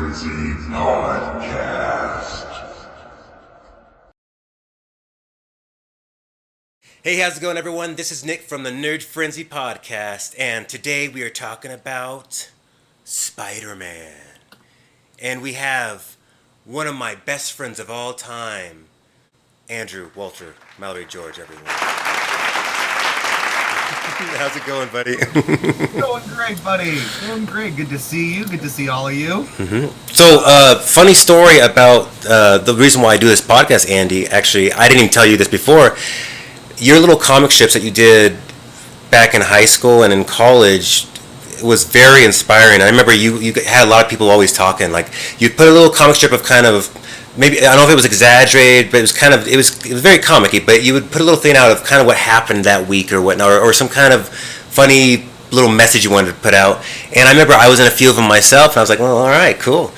Frenzy Podcast. Hey, how's it going, everyone? This is Nick from the Nerd Frenzy Podcast, and today we are talking about Spider-Man. And we have one of my best friends of all time, Andrew Walter Mallory George, everyone. How's it going, buddy? Doing great, buddy. Doing great. Good to see you. Good to see all of you. So, funny story about the reason why I do this podcast, Andy. Actually, I didn't even tell you this before. Your little comic strips that you did back in high school and in college was very inspiring. I remember you had a lot of people always talking. Like, you'd put a little comic strip of kind of, maybe, I don't know if it was exaggerated, but it was kind of, it was very comic-y, but you would put a little thing out of kind of what happened that week or whatnot, or some kind of funny little message you wanted to put out. And I remember I was in a few of them myself, and I was like, well, all right, cool.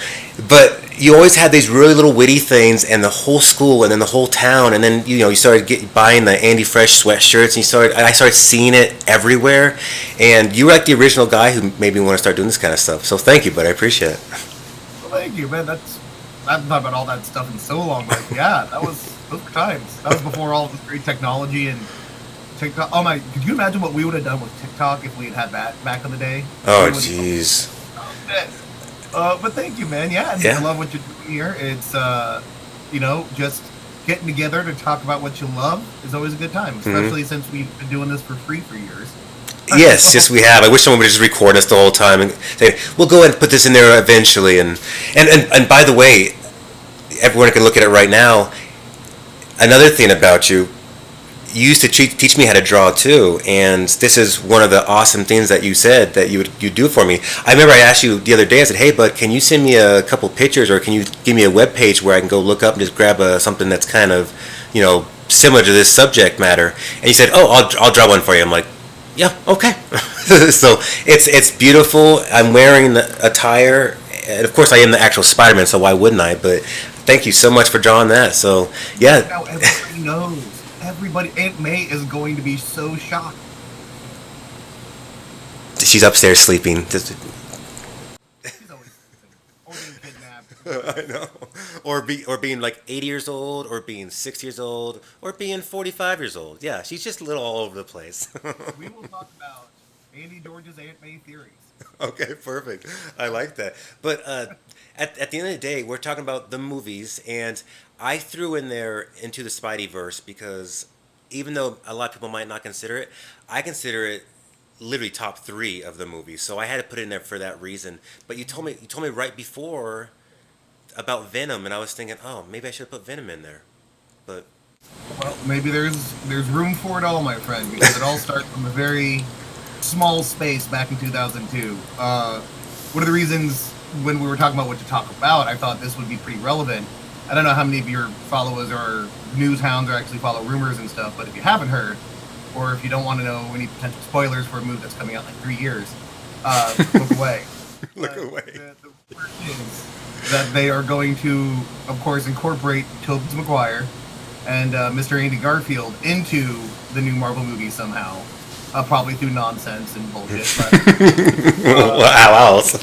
But you always had these really little witty things, and the whole school, and then the whole town, and then you started buying the Andy Fresh sweatshirts, and I started seeing it everywhere. And you were like the original guy who made me want to start doing this kind of stuff. So thank you, buddy. I appreciate it. Well, thank you, man. I haven't thought about all that stuff in so long, but yeah, those were times. That was before all this great technology and TikTok. Oh my, could you imagine what we would have done with TikTok if we had that back in the day? Oh, jeez. But thank you, man. Yeah, I love what you're doing here. It's, just getting together to talk about what you love is always a good time, especially since we've been doing this for free for years. Yes, we have. I wish someone would just record us the whole time and say, we'll go ahead and put this in there eventually. And by the way, everyone can look at it right now. Another thing about you used to teach me how to draw too, and this is one of the awesome things that you said that you do for me. I remember I asked you the other day, I said, hey bud, can you send me a couple pictures, or can you give me a web page where I can go look up and just grab something that's kind of, similar to this subject matter? And you said, oh, I'll draw one for you. I'm like, yeah, okay. So it's beautiful. I'm wearing the attire, and of course I am the actual Spider-Man, so why wouldn't I? But thank you so much for drawing that. So yeah. Now everybody knows. Everybody, Aunt May is going to be so shocked. She's upstairs sleeping. She's always or being kidnapped. I know. Or being like 80 years old, or being 6 years old, or being 45 years old. Yeah, she's just a little all over the place. We will talk about Andy George's Aunt May theories. Okay, perfect. I like that. But at the end of the day, we're talking about the movies, and I threw in there Into the Spideyverse because even though a lot of people might not consider it, I consider it literally top 3 of the movies. So I had to put it in there for that reason. But you told me right before about Venom, and I was thinking, oh, maybe I should have put Venom in there. But well, maybe there's room for it all, my friend, because it all starts from a very small space back in 2002. One of the reasons when we were talking about what to talk about, I thought this would be pretty relevant. I don't know how many of your followers or news hounds or actually follow rumors and stuff, but if you haven't heard, or if you don't want to know any potential spoilers for a movie that's coming out in like 3 years, look away. Look away. The word is that they are going to, of course, incorporate Tobey Maguire and Mr. Andy Garfield into the new Marvel movie somehow. Probably through nonsense and bullshit. But, wow, else.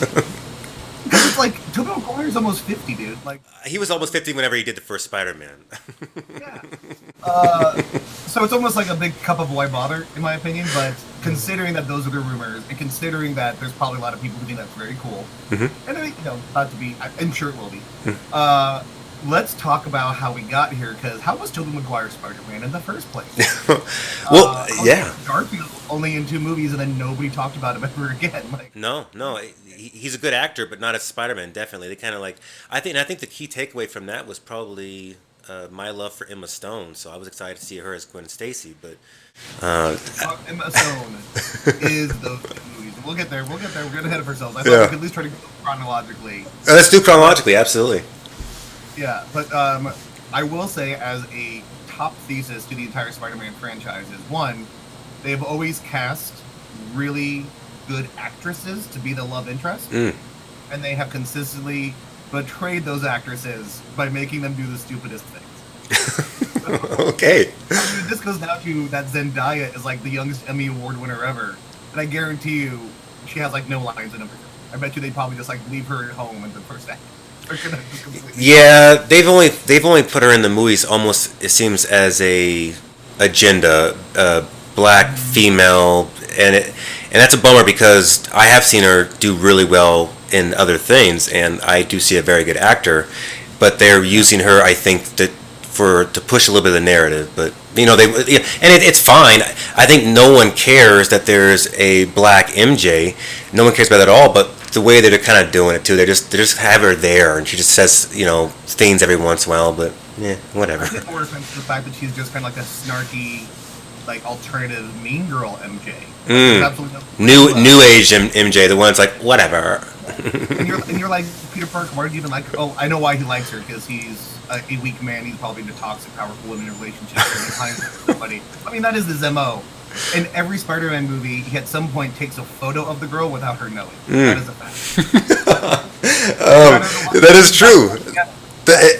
It's like Tobey Maguire's almost 50, dude. Like He was almost 50 whenever he did the first Spider-Man. yeah. So it's almost like a big cup of why bother, in my opinion. But considering that those are the rumors, and considering that there's probably a lot of people who think that's very cool, and I think not to be, I'm sure it will be. Let's talk about how we got here, because how was Tobey Maguire Spider-Man in the first place? Well, yeah. Garfield only in 2 movies, and then nobody talked about him ever again. Like, No, he's a good actor, but not as Spider-Man. Definitely, they kind of like. I think the key takeaway from that was probably my love for Emma Stone. So I was excited to see her as Gwen Stacy. But Emma Stone is the movies. We'll get there. We're getting ahead of ourselves. I thought we could at least try to go chronologically. Let's do chronologically. Absolutely. Yeah, but I will say, as a top thesis to the entire Spider-Man franchise, is one, they've always cast really good actresses to be the love interest, and they have consistently betrayed those actresses by making them do the stupidest things. Okay. I mean, this goes down to that Zendaya is like the youngest Emmy Award winner ever, and I guarantee you she has like no lines in her. I bet you they probably just like leave her at home in the first act. Or could I just completely? Yeah, they've only put her in the movies almost it seems as a agenda, black female, and that's a bummer because I have seen her do really well in other things, and I do see a very good actor, but they're using her, I think, to push a little bit of the narrative. But it's fine. I think no one cares that there's a black MJ. No one cares about that at all. But the way that they're kind of doing it too, they just have her there, and she just says things every once in a while. But yeah, whatever. I take more offense to the fact that she's just kind of like a snarky, like alternative mean girl MJ. There's absolutely New age MJ, the one's like whatever. and you're like, Peter Parker, why do you even like her? Oh, I know why he likes her, because he's a weak man. He's probably in a toxic, powerful women relationship. And he finds somebody. I mean, that is his MO. In every Spider-Man movie, he at some point takes a photo of the girl without her knowing. That is a fact. That is true.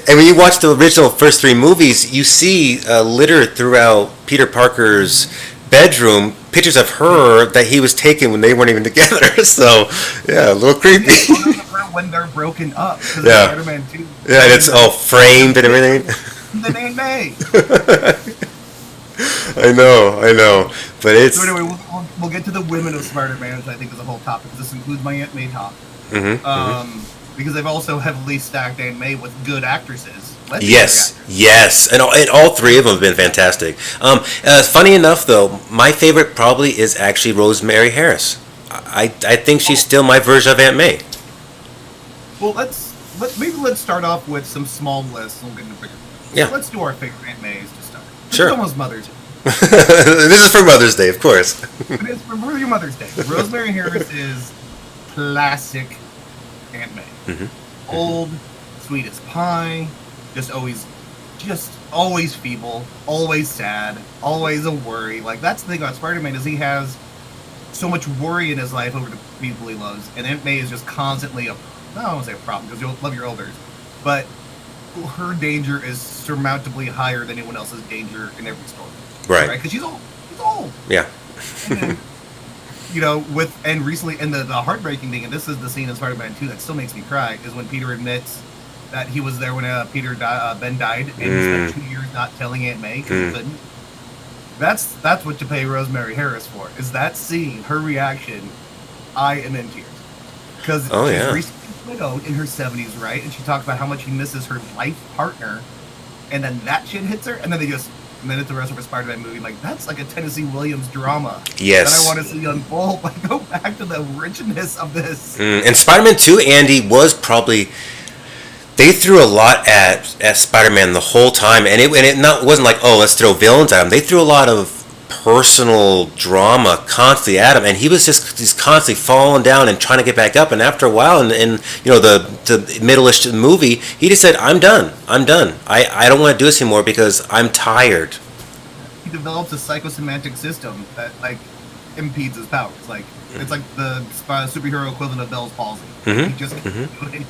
And when you watch the original first three movies, you see littered throughout Peter Parker's bedroom pictures of her that he was taking when they weren't even together. So, yeah, a little creepy. Photos of her when they're broken up. Yeah. Spider-Man 2. Yeah, and it's all framed and everything. The name May. I know. But it's... So anyway, we'll get to the women of Spider-Man, which I think is a whole topic. This includes my Aunt May talk. Because they've also heavily stacked Aunt May with good actresses. Yes, and all three of them have been fantastic. Funny enough, though, my favorite probably is actually Rosemary Harris. I think she's still my version of Aunt May. Well, let's start off with some small lists, and we'll get into bigger lists. Yeah. So let's do our favorite Aunt Mays to start. Sure. It's almost Mother's Day. This is for Mother's Day, of course. It is for your Mother's Day. Rosemary Harris is classic Aunt May. Old, sweet as pie, just always feeble, always sad, always a worry. Like, that's the thing about Spider-Man, is he has so much worry in his life over the people he loves, and Aunt May is just constantly I don't want to say a problem, because you'll love your elders, but her danger is surmountably higher than anyone else's danger in every story. Right? Because she's old. Yeah. And then, and recently, and the heartbreaking thing, and this is the scene in Spider-Man 2 that still makes me cry, is when Peter admits that he was there when Ben died, and he spent 2 years not telling Aunt May because he couldn't. That's what you pay Rosemary Harris for, is that scene, her reaction. I am in tears. Because she's recently widowed in her 70s, right? And she talks about how much she misses her life partner, and then that shit hits her, and then it's the rest of her Spider-Man movie. Like, that's like a Tennessee Williams drama. Yes. That I want to see unfold. Like, go back to the richness of this. And Spider-Man 2, Andy, was probably... They threw a lot at Spider-Man the whole time, and it wasn't like, oh, let's throw villains at him. They threw a lot of personal drama constantly at him, and he was just constantly falling down and trying to get back up. And after a while, in the middle-ish movie, he just said, I'm done. I don't want to do this anymore because I'm tired. He develops a psychosomatic system that, like, impedes his powers. Like, it's like the superhero equivalent of Bell's palsy. He just can't do it anymore.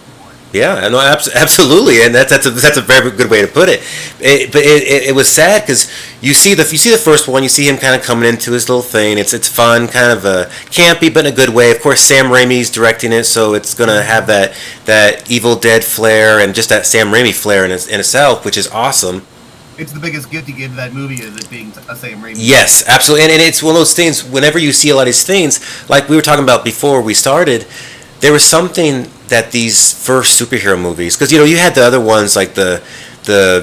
Yeah, no, absolutely, and that's a very good way to put it. But it was sad because you see the first one, you see him kind of coming into his little thing. It's fun, kind of campy, but in a good way. Of course, Sam Raimi's directing it, so it's gonna have that Evil Dead flair and just that Sam Raimi flair in itself, which is awesome. It's the biggest gift he gave to that movie, is it being a Sam Raimi. Yes, absolutely, and it's one of those things. Whenever you see a lot of these things, like we were talking about before we started, there was something that these first superhero movies, because you had the other ones like the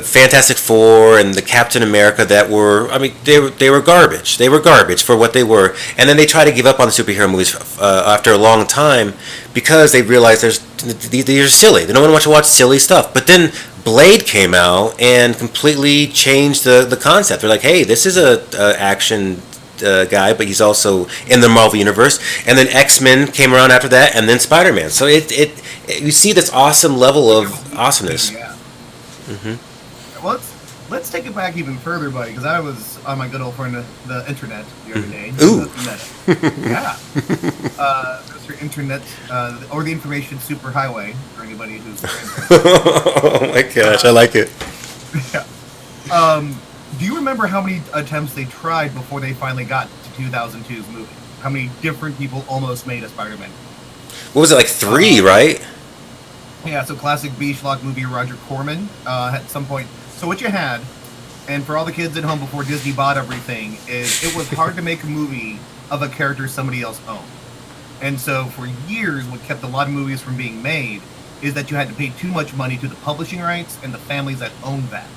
Fantastic Four and the Captain America that were, I mean, they were garbage. They were garbage for what they were, and then they try to give up on the superhero movies after a long time because they realized these are silly. They don't want to watch silly stuff. But then Blade came out and completely changed the concept. They're like, hey, this is a action guy, but he's also in the Marvel universe. And then X-Men came around after that, and then Spider-Man. So you see this awesome level of awesomeness. Yeah. Well, let's take it back even further, buddy, because I was on my good old friend the internet the other day. Ooh. Yeah. Mr. Internet, or the information superhighway for anybody who's Oh my gosh, I like it. Yeah. Do you remember how many attempts they tried before they finally got to 2002's movie? How many different people almost made a Spider-Man? What was it, like 3, right? Yeah, so classic B schlock movie Roger Corman at some point. So what you had, and for all the kids at home before Disney bought everything, is it was hard to make a movie of a character somebody else owned. And so for years, what kept a lot of movies from being made is that you had to pay too much money to the publishing rights and the families that owned that.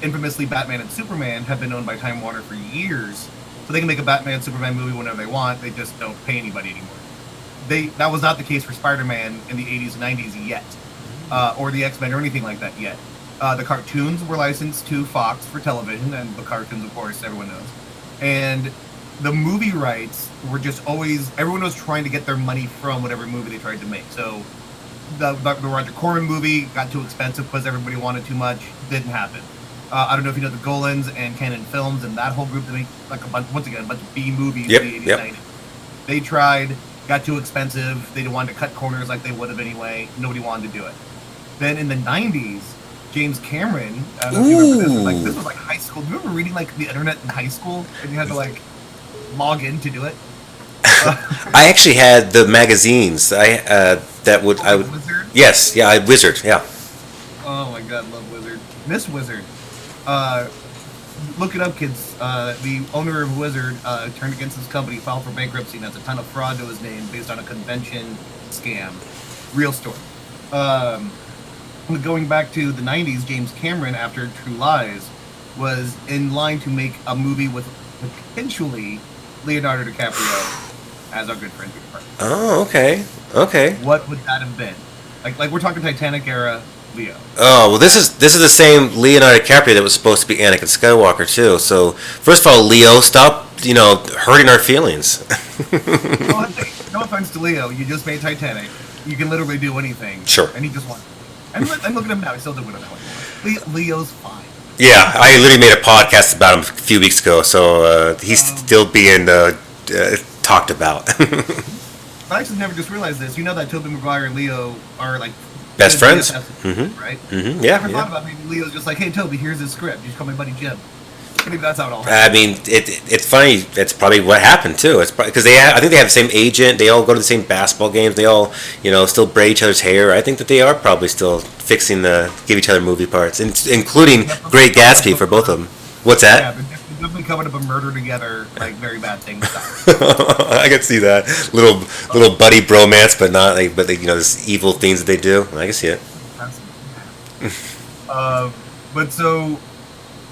Infamously, Batman and Superman have been owned by Time Warner for years, so they can make a Batman Superman movie whenever they want. They just don't pay anybody anymore. That was not the case for Spider-Man in the 80s and 90s yet, or the X-Men or anything like that yet. The cartoons were licensed to Fox for television, and the cartoons, of course, everyone knows. And the movie rights were just always, everyone was trying to get their money from whatever movie they tried to make. So the Roger Corman movie got too expensive because everybody wanted too much. Didn't happen. I don't know if you know the Golans and Canon Films and that whole group that make like a bunch of B movies in the 80s, 90s. They tried, got too expensive. They wanted to cut corners like they would have anyway. Nobody wanted to do it. Then in the 90s, James Cameron, I don't know if you remember this, this was like high school. Do you remember reading like the internet in high school and you had to like log in to do it? I actually had the magazines. Wizard? Yes, yeah, Wizard, yeah. Oh my god, love Wizard. Miss Wizard. Look it up, kids. The owner of Wizard turned against his company, filed for bankruptcy, and has a ton of fraud to his name based on a convention scam. Real story. Going back to the 90s, James Cameron, after True Lies, was in line to make a movie with potentially Leonardo DiCaprio as our good friend Peter Parker. Oh, okay. What would that have been? Like we're talking Titanic era Leo. Oh well, this is the same Leonardo DiCaprio that was supposed to be Anakin Skywalker too. So first of all, Leo, stop hurting our feelings. No offense to Leo, you just made Titanic. You can literally do anything. Sure. And he just won. And look at him now; he's still doing whatever he wants. Leo's fine. Yeah, I literally made a podcast about him a few weeks ago, so he's still being talked about. I actually never just realized this. You know that Tobey Maguire and Leo are like best friends, right? Mm-hmm. Yeah. I never thought about maybe Leo's just like, hey Toby, here's his script. You just call my buddy Jim. Maybe that's how it all happened. I mean, it's funny. That's probably what happened too. It's because I think they have the same agent. They all go to the same basketball games. They all, still braid each other's hair. I think that they are probably still fixing give each other movie parts, including Great Gatsby for both of them. What's that? Yeah, they're definitely coming up a murder together, like very bad things. I can see that little buddy bromance, but not this evil things that they do. I can see it. But so.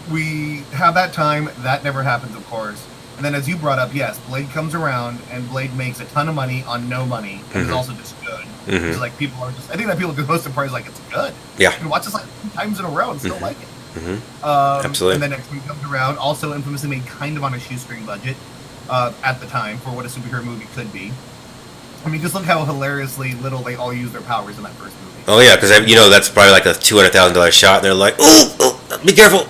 We have that time. That never happens, of course. And then, as you brought up, yes, Blade comes around, and Blade makes a ton of money on no money, and is also just good. Mm-hmm. So, like, people are just... I think that people get most surprised, like, it's good. Yeah. You can watch this, like, 2 times in a row and still like it. Mm-hmm. Absolutely. And then X-Men comes around, also infamously made kind of on a shoestring budget at the time for what a superhero movie could be. I mean, just look how hilariously little they all use their powers in that first movie. Oh, yeah, because, that's probably like a $200,000 shot, and they're like, oh, be careful.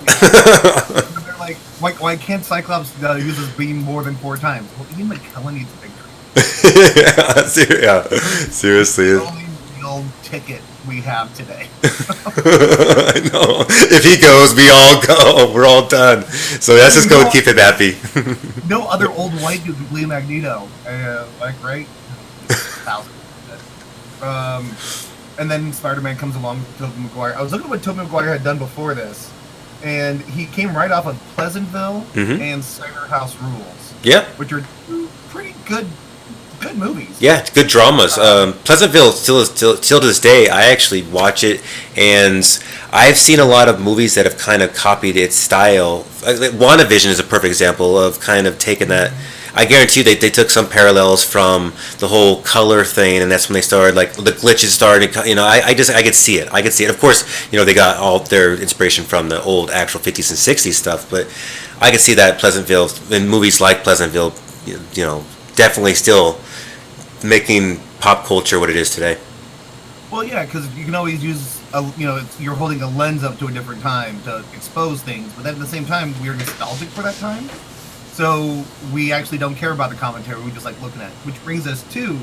They're like, why can't Cyclops use his beam more than 4 times? Well, Ian McKellen needs a victory. yeah, seriously. It's the only real ticket we have today. I know. If he goes, we all go. We're all done. So let's just go and keep him happy. No other old white dude can play Magneto. Right? 1,000. And then Spider-Man comes along with Tobey Maguire. I was looking at what Tobey Maguire had done before this, and he came right off of Pleasantville and Cider House Rules. Yeah. Which are 2 pretty good movies. Yeah, good dramas. Pleasantville, still to this day, I actually watch it, and I've seen a lot of movies that have kind of copied its style. WandaVision is a perfect example of kind of taking that. I guarantee you they took some parallels from the whole color thing, and that's when they started, like, the glitches started. I could see it. Of course, they got all their inspiration from the old actual 50s and 60s stuff, but I could see that Pleasantville, in movies like Pleasantville, definitely still making pop culture what it is today. Well, yeah, because you can always use, you're holding a lens up to a different time to expose things, but then at the same time, we're nostalgic for that time. So we actually don't care about the commentary. We just like looking at it. Which brings us to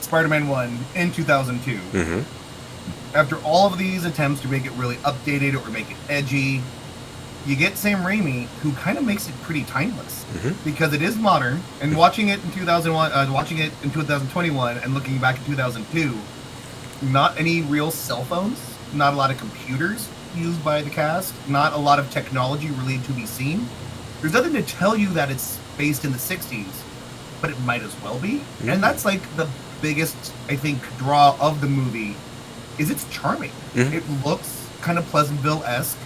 Spider-Man 1 in 2002. Mm-hmm. After all of these attempts to make it really updated or make it edgy, you get Sam Raimi, who kind of makes it pretty timeless. Mm-hmm. Because it is modern. And watching it in 2001, watching it in 2021, and looking back in 2002, not any real cell phones, not a lot of computers used by the cast, not a lot of technology really to be seen. There's nothing to tell you that it's based in the 60s, but it might as well be. And that's like the biggest, I think, draw of the movie is it's charming. It looks kind of Pleasantville-esque,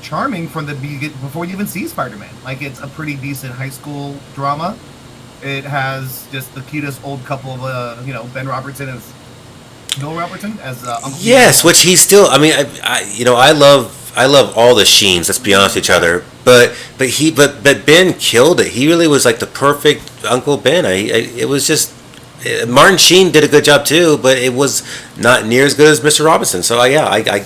charming from the before you even see Spider-Man. Like, it's a pretty decent high school drama. It has just the cutest old couple of, Ben Robertson as Bill Robertson as Uncle Yes, Peter. which he's still. I mean, I love all the Sheens. Let's be honest with each other. But Ben killed it. He really was like the perfect Uncle Ben. It was just Martin Sheen did a good job too, but it was not near as good as Mr. Robinson. So yeah, I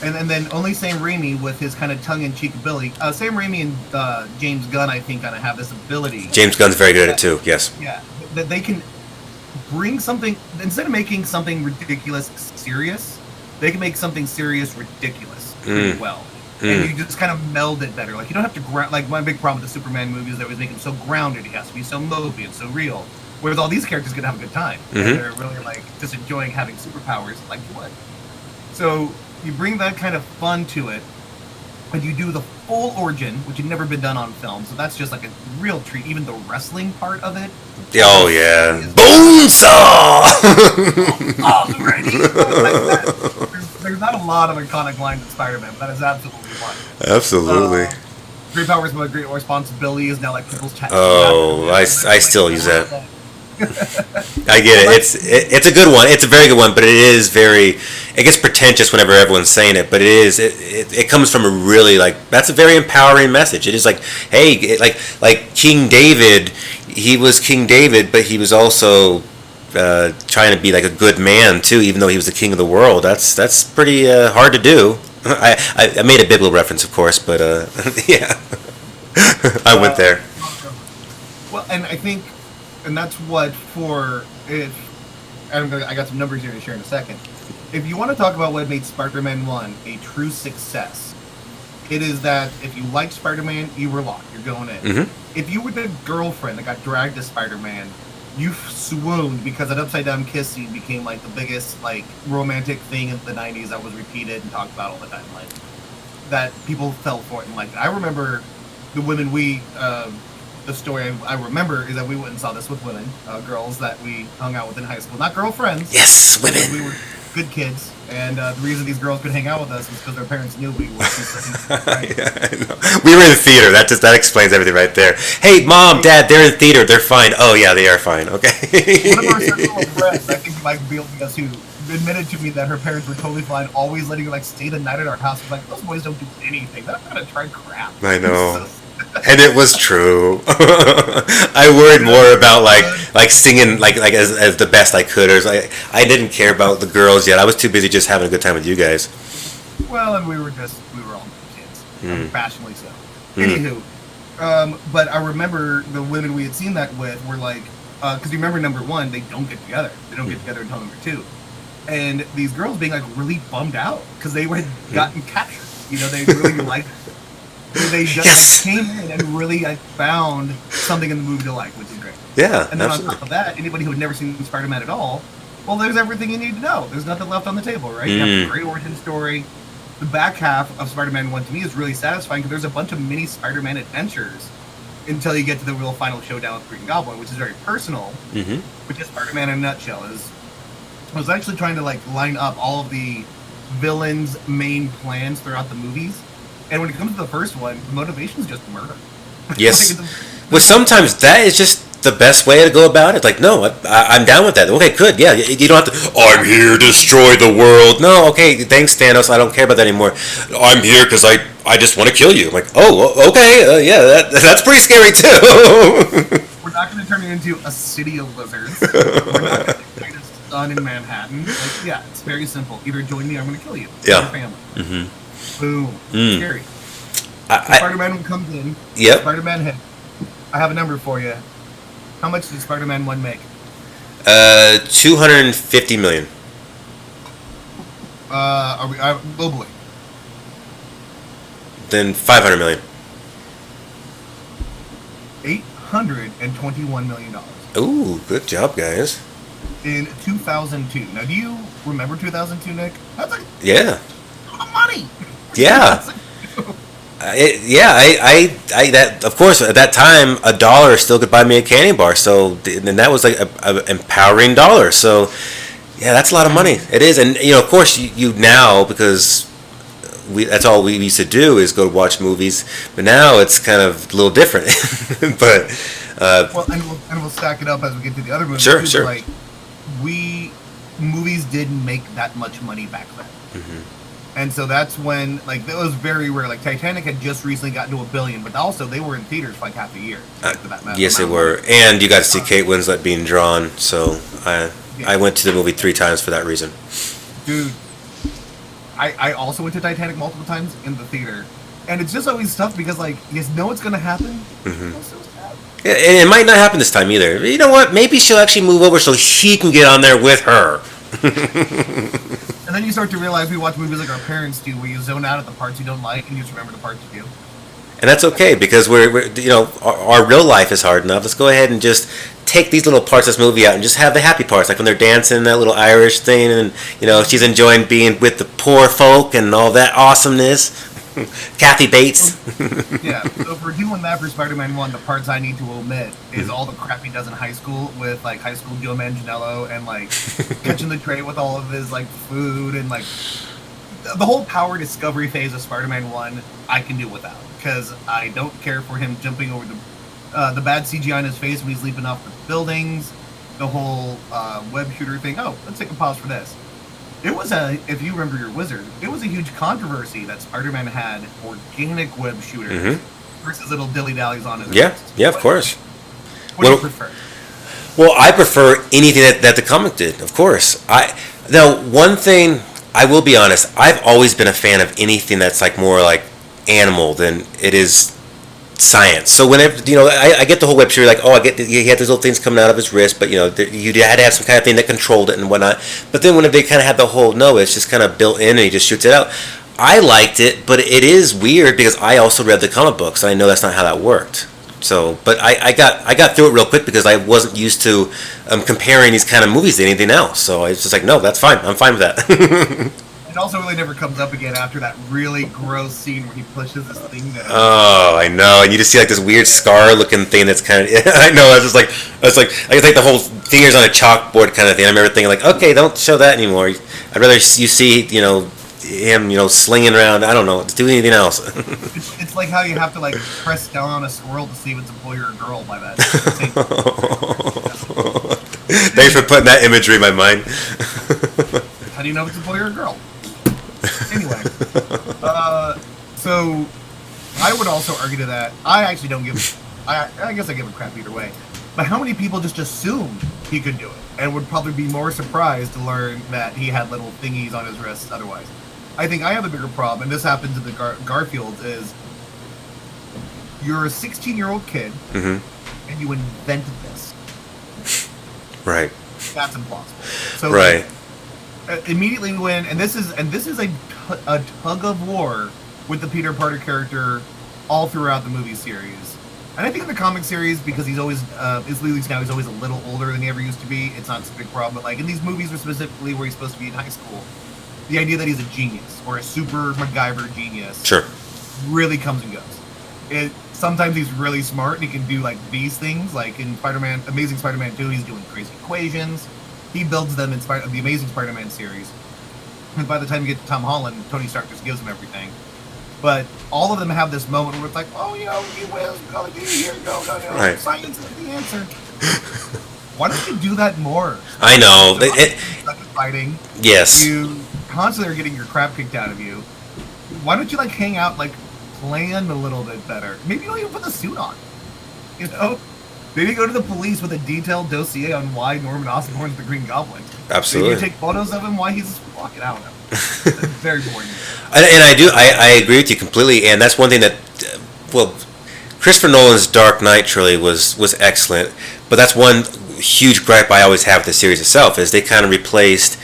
And then only Sam Raimi with his kind of tongue-in-cheek ability. Sam Raimi and James Gunn, I think, kind of have this ability. James Gunn's very good at it too. Yes. Yeah, that they can bring something, instead of making something ridiculous serious, they can make something serious ridiculous pretty well. And you just kind of meld it better. Like, you don't have to ground. Like, my big problem with the Superman movies is they always make him so grounded. He has to be so mopey and so real. Whereas all these characters can have a good time. And they're really like just enjoying having superpowers like what. So you bring that kind of fun to it, and you do the full origin, which had never been done on film. So that's just like a real treat. Even the wrestling part of it. Oh yeah, Bonesaw. Already. Like there's not a lot of iconic lines in Spider-Man, but that is absolutely one. Absolutely. Great powers but great responsibility is now like people's tattoo. Oh, I still use that. I get it. It's a good one. It's a very good one, but it gets pretentious whenever everyone's saying it. But it comes from a really that's a very empowering message. It is like, hey, like King David, he was King David, but he was also trying to be like a good man too, even though he was the king of the world. That's pretty hard to do. I made a biblical reference, of course, but yeah, I went there. Well, and I think. And that's what I got some numbers here to share in a second. If you want to talk about what made Spider-Man 1 a true success, it is that if you liked Spider-Man, you were locked. You're going in. If you were the girlfriend that got dragged to Spider-Man, you swooned because that upside down kiss scene became like the biggest like romantic thing in the 90s that was repeated and talked about all the time. Like, that people fell for it and liked it. I remember the women the story I remember is that we went and saw this with women, girls that we hung out with in high school. Not girlfriends. Yes, women. We were good kids, and the reason these girls could hang out with us was because their parents knew we were. Yeah, I know. We were in the theater. That explains everything right there. Hey, Mom, Dad, they're in theater. They're fine. Oh yeah, they are fine. Okay. One of our circle of friends, I think Mike Beals, who admitted to me that her parents were totally fine, always letting her like stay the night at our house. Was like, those boys don't do anything. They're not gonna try crap. I know. And it was true. I worried more about like singing like as the best I could, or I didn't care about the girls yet. I was too busy just having a good time with you guys. Well, and we were all kids, fashionably so. Anywho, but I remember the women we had seen that with were like, because you remember number 1, they don't get together. They don't get together until number 2, and these girls being like really bummed out because they had gotten captured. They really liked. They just came in and really found something in the movie to like, which is great. Yeah, and then absolutely. on top of that, anybody who had never seen Spider-Man at all, well, there's everything you need to know. There's nothing left on the table, right? You have a great origin story. The back half of Spider-Man 1 to me is really satisfying because there's a bunch of mini Spider-Man adventures until you get to the real final showdown with Green Goblin, which is very personal, which is Spider-Man in a nutshell. I was actually trying to line up all of the villains' main plans throughout the movies. And when it comes to the first one, the motivation is just murder. Yes. Well, sometimes that is just the best way to go about it. Like, no, I'm down with that. Okay, good. Yeah, you don't have to, I'm here to destroy the world. No, okay, thanks, Thanos. I don't care about that anymore. I'm here because I just want to kill you. I'm like, oh, okay, yeah, that's pretty scary, too. We're not going to turn it into a city of lizards. We're not going to fight a sun in Manhattan. Yeah, it's very simple. Either join me or I'm going to kill you. Yeah. Your family. Boom. Scary. Spider-Man comes in. Yep. Spider-Man hit. I have a number for you. How much did Spider-Man 1 make? 250 million. Are we globally? Then 500 million. $821 million. Ooh, good job, guys. in 2002. Now, do you remember 2002, Nick? That's like Yeah. a lot of money. Yeah. That of course at that time $1 still could buy me a candy bar. So and that was like a empowering dollar. So yeah, that's a lot of money. It is, and of course you now because that's all we used to do is go to watch movies. But now it's kind of a little different. But Well, and we'll stack it up as we get to the other movies. Sure, too, sure. Like, movies didn't make that much money back then. And so that's when, like, that was very rare. Like, Titanic had just recently gotten to $1 billion, but also they were in theaters for like half a year. For that yes, they amount of were, money. and you got to see Kate Winslet being drawn. So I went to the movie 3 times for that reason. Dude, I also went to Titanic multiple times in the theater. And it's just always tough because, like, you know it's going to happen. It's so sad. Yeah, and it might not happen this time either. You know what? Maybe she'll actually move over so he can get on there with her. And then you start to realize we watch movies like our parents do, where you zone out at the parts you don't like and you just remember the parts you do. And that's okay because we're our real life is hard enough. Let's go ahead and just take these little parts of this movie out and just have the happy parts, like when they're dancing that little Irish thing, and she's enjoying being with the poor folk and all that awesomeness. Kathy Bates. Yeah, so if we're doing that for Spider-Man 1, the parts I need to omit is all the crap he does in high school with, like, high school Joe Manganiello and, like, catching the tray with all of his, like, food and, like, the whole power discovery phase of Spider-Man 1, I can do without. Because I don't care for him jumping over the bad CGI on his face when he's leaping off the buildings, the whole web shooter thing. Oh, let's take a pause for this. It was if you remember your Wizard, it was a huge controversy that Spider-Man had organic web shooters versus little dilly-dallies on his wrist. Yeah, of course. What do you prefer? Well, I prefer anything that the comic did, of course. Now, one thing, I will be honest, I've always been a fan of anything that's like more like animal than it is science. So whenever I get the whole web shooter, like, I get he had those little things coming out of his wrist, but you had to have some kind of thing that controlled it and whatnot. But then whenever they kind of had the whole, no, it's just kind of built in and he just shoots it out. I liked it, but it is weird because I also read the comic books and I know that's not how that worked. So, but I got through it real quick because I wasn't used to comparing these kind of movies to anything else. So I was just like, no, that's fine. I'm fine with that. It also really never comes up again after that really gross scene where he pushes this thing down. Oh, I know. And you just see like this weird scar-looking thing that's kind of. I know. I can take the whole fingers on a chalkboard kind of thing. I remember thinking like, okay, don't show that anymore. I'd rather you see him slinging around. I don't know. Let's do anything else. It's like how you have to like press down on a squirrel to see if it's a boy or a girl by that. Thanks for putting that imagery in my mind. How do you know if it's a boy or a girl? Anyway, so I would also argue to that. I actually don't give. I guess I give a crap either way. But how many people just assumed he could do it and would probably be more surprised to learn that he had little thingies on his wrists otherwise? I think I have a bigger problem, and this happens in the Garfields, is you're a 16-year-old kid and you invented this. Right. That's implausible. So right. Immediately when this is a tug of war with the Peter Parker character all throughout the movie series, and I think in the comic series, because he's always he's always a little older than he ever used to be, it's not such a big problem. But like in these movies, or specifically where he's supposed to be in high school, the idea that he's a genius or a super MacGyver genius really comes and goes. Sometimes he's really smart and he can do like these things, like in Amazing Spider-Man 2, he's doing crazy equations. He builds them in the Amazing Spider-Man series. And by the time you get to Tom Holland, Tony Stark just gives him everything. But all of them have this moment where it's like, oh, you whiz, here you go, right. Science is the answer. Why don't you do that more? I know. Fighting. Yes. You constantly are getting your crap kicked out of you. Why don't you like hang out, like plan a little bit better? Maybe you don't even put the suit on. Maybe go to the police with a detailed dossier on why Norman Osborn's the Green Goblin. Absolutely. Maybe you take photos of him while he's walking out. It's very boring. And I agree with you completely. And that's one thing that, Christopher Nolan's Dark Knight trilogy was excellent. But that's one huge gripe I always have with the series itself, is they kind of replaced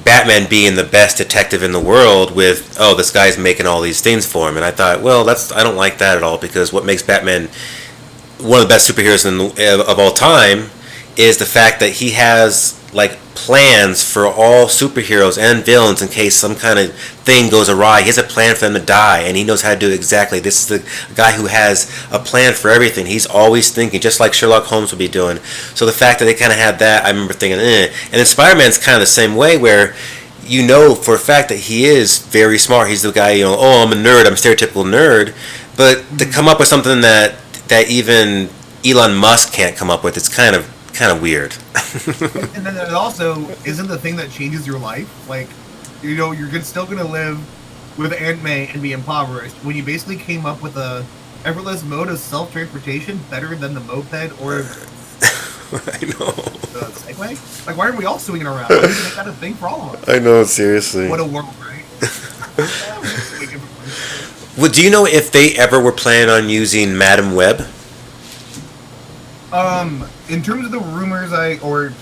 Batman being the best detective in the world with, this guy's making all these things for him. And I thought, I don't like that at all, because what makes Batman one of the best superheroes of all time is the fact that he has like plans for all superheroes and villains in case some kind of thing goes awry. He has a plan for them to die, and he knows how to do it exactly. This is the guy who has a plan for everything. He's always thinking, just like Sherlock Holmes would be doing. So the fact that they kind of had that, I remember thinking, eh. And then Spider-Man's kind of the same way, where you know for a fact that he is very smart. He's the guy, oh, I'm a nerd, I'm a stereotypical nerd. But to come up with something that even Elon Musk can't come up with, it's kind of weird. And then it also isn't the thing that changes your life. Like, you're still going to live with Aunt May and be impoverished when you basically came up with a effortless mode of self-transportation better than the moped or I know. the Segway. Like, why aren't we all swinging around? Why isn't that kind of thing for all of us? I know, seriously. What a world, right? Well, do you know if they ever were planning on using Madam Web? In terms of the rumors or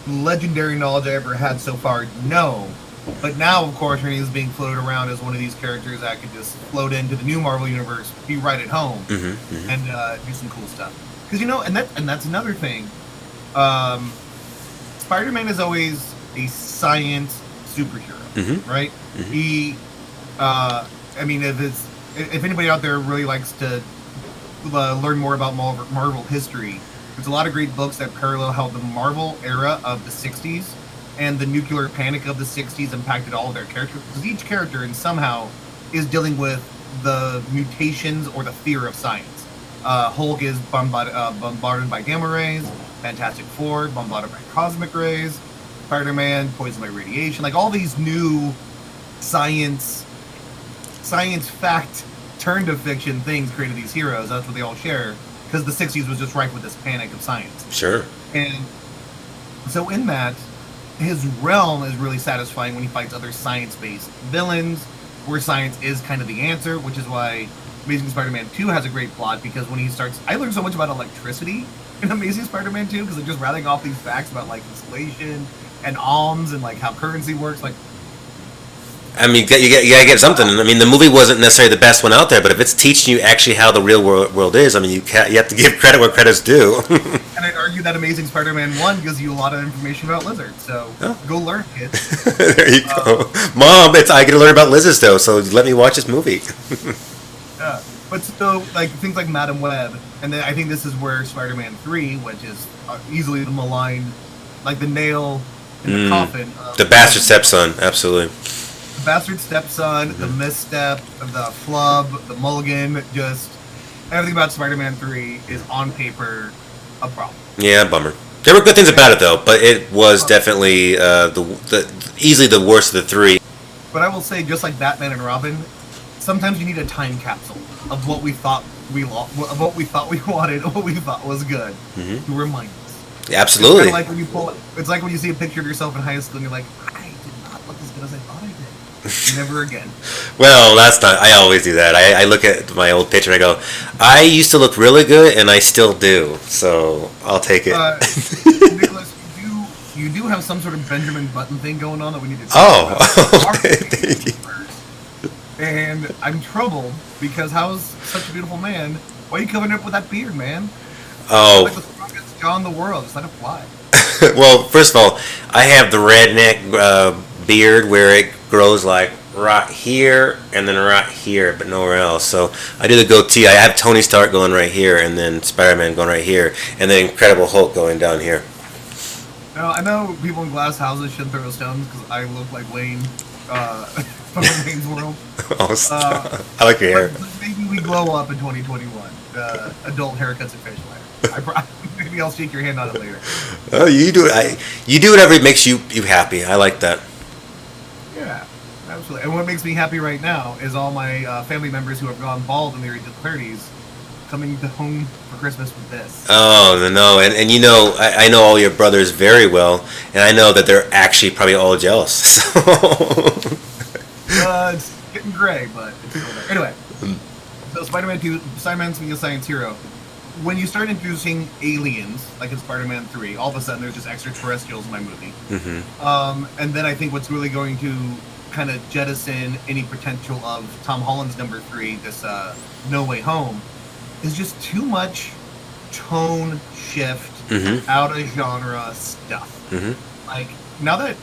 legendary knowledge I ever had so far, no. But now, of course, her name is being floated around as one of these characters that could just float into the new Marvel universe, be right at home, and do some cool stuff. Because and that's another thing. Spider-Man is always a science superhero, right? He, if anybody out there really likes to learn more about Marvel history, there's a lot of great books that parallel how the Marvel era of the 60s and the nuclear panic of the 60s impacted all of their characters. Because each character, and somehow, is dealing with the mutations or the fear of science. Hulk is bombarded by gamma rays. Fantastic Four, bombarded by cosmic rays. Spider-Man, poisoned by radiation. Like, all these new science fact turned to fiction things created these heroes. That's what they all share. Because the 60s was just rife with this panic of science. Sure. And so in that, his realm is really satisfying when he fights other science-based villains, where science is kind of the answer, which is why Amazing Spider-Man 2 has a great plot, because when he starts... I learned so much about electricity in Amazing Spider-Man 2, because they're just rattling off these facts about, like, insulation and alms and, like, how currency works. Like, I mean, you gotta get something. I mean, the movie wasn't necessarily the best one out there, but if it's teaching you actually how the real world is, I mean, you have to give credit where credit's due. And I'd argue that Amazing Spider-Man 1 gives you a lot of information about lizards, so go learn, kids. There you go. Mom, I get to learn about lizards, though, so let me watch this movie. Yeah, but so, like, things like Madam Web, and then I think this is where Spider-Man 3, which is easily the maligned, like the nail in the coffin. The bastard stepson, absolutely. Bastard Stepson, the Misstep, the Flub, the Mulligan, just everything about Spider-Man 3 is on paper a problem. Yeah, bummer. There were good things about it though, but it was definitely easily the worst of the three. But I will say, just like Batman and Robin, sometimes you need a time capsule of what we thought we wanted, what we thought was good, to remind us. Yeah, absolutely. It's like when you see a picture of yourself in high school and you're like, I did not look as good as I thought I did. Never again. Well, that's not. I always do that. I look at my old picture and I go, I used to look really good, and I still do. So I'll take it. Nicholas, you do have some sort of Benjamin Button thing going on that we need to talk about. Thank you. And I'm troubled because how's such a beautiful man? Why are you covering up with that beard, man? Oh. Like the strongest jaw in the world. Just let it fly. Well, first of all, I have the redneck beard where it grows like right here and then right here, but nowhere else. So I do the goatee. I have Tony Stark going right here, and then Spider-Man going right here, and then Incredible Hulk going down here. Now, I know people in glass houses shouldn't throw stones because I look like Wayne from Wayne's World. Oh, stop. I like your hair. Maybe we glow up in 2021. Adult haircuts and facial hair. Maybe I'll shake your hand on it later. Oh, you do it. You do whatever makes you happy. I like that. Yeah, absolutely. And what makes me happy right now is all my family members who have gone bald in their 30s coming home for Christmas with this. Oh, no. And you know, I know all your brothers very well, and I know that they're actually probably all jealous. So. It's getting gray, but it's still there. Anyway, so Spider-Man 2, Spider-Man's being a science hero. When you start introducing aliens, like in Spider-Man 3, all of a sudden there's just extraterrestrials in my movie. And then I think what's really going to kind of jettison any potential of Tom Holland's number 3, this No Way Home, is just too much tone shift out of genre stuff. Like now that,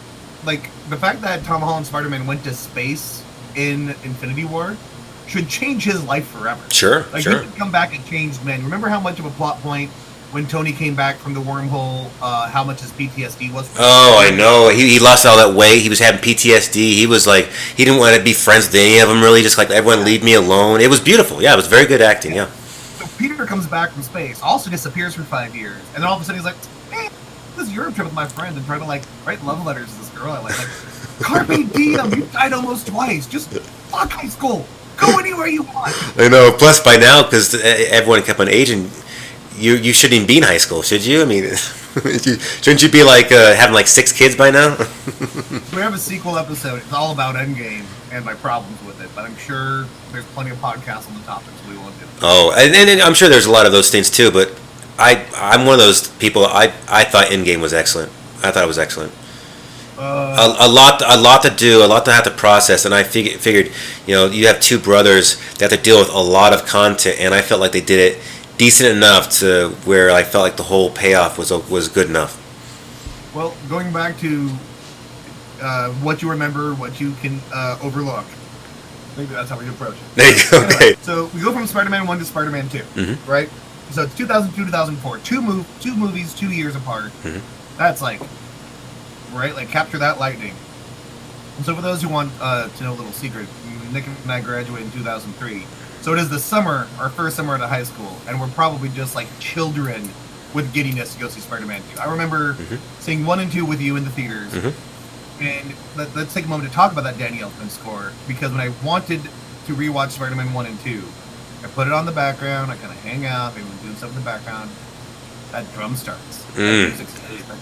like the fact that Tom Holland Spider-Man went to space in Infinity War should change his life forever. Sure, Like sure. he could come back and change men. Remember how much of a plot point when Tony came back from the wormhole? How much his PTSD was? Oh, I know. He lost all that weight. He was having PTSD. He was like, he didn't want to be friends with any of them, really. Just like, everyone leave me alone. It was beautiful. Yeah, it was very good acting. Yeah. So Peter comes back from space, also disappears for 5 years, and then all of a sudden he's like, "Hey, this Europe trip with my friends and trying to like write love letters to this girl I like." Carpe diem, you died almost twice. Just fuck high school. Go anywhere you want. I know. Plus, by now, because everyone kept on aging, you shouldn't even be in high school, should you? I mean, shouldn't you be like having like 6 kids by now? We have a sequel episode. It's all about Endgame and my problems with it, but I'm sure there's plenty of podcasts on the topic, so we won't do it. Oh, and I'm sure there's a lot of those things too. But I'm one of those people. I thought Endgame was excellent. I thought it was excellent. A lot to do, a lot to have to process, and I figured, you have 2 brothers that have to deal with a lot of content, and I felt like they did it decent enough to where I felt like the whole payoff was good enough. Well, going back to what you remember, what you can overlook. Maybe that's how we approach it. There you go. Okay. So we go from Spider-Man 1 to Spider-Man 2, right? So it's 2002, 2004. Two movies, 2 years apart. That's like, right? Like, capture that lightning. And so for those who want to know a little secret, Nick and I graduated in 2003. So it is the summer, our first summer out of high school, and we're probably just like children with giddiness to go see Spider-Man 2. I remember seeing 1 and 2 with you in the theaters. And let's take a moment to talk about that Danny Elfman score, because when I wanted to rewatch Spider-Man 1 and 2, I put it on the background, I kind of hang out, maybe I'm doing something in the background, that drum starts. That music starts, like,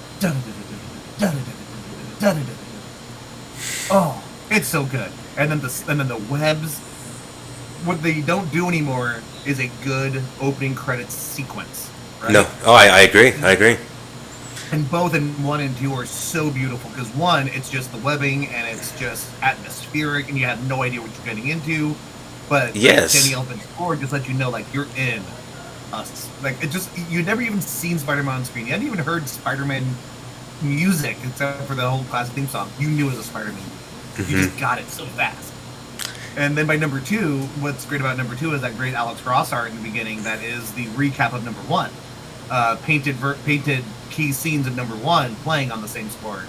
oh, it's so good. And then the webs, what they don't do anymore is a good opening credits sequence. Right? No, I agree. And both in 1 and 2 are so beautiful, because 1, it's just the webbing and it's just atmospheric and you have no idea what you're getting into. But yes, Danny Elfman's score just lets you know, like, you're in us. Like, it just, you'd never even seen Spider-Man on screen. You hadn't even heard Spider-Man music except for the whole classic theme song. You knew it was a Spider-Man movie. You just got it so fast. And then by number 2, what's great about number 2 is that great Alex Ross art in the beginning that is the recap of number 1. Painted key scenes of number 1 playing on the same score.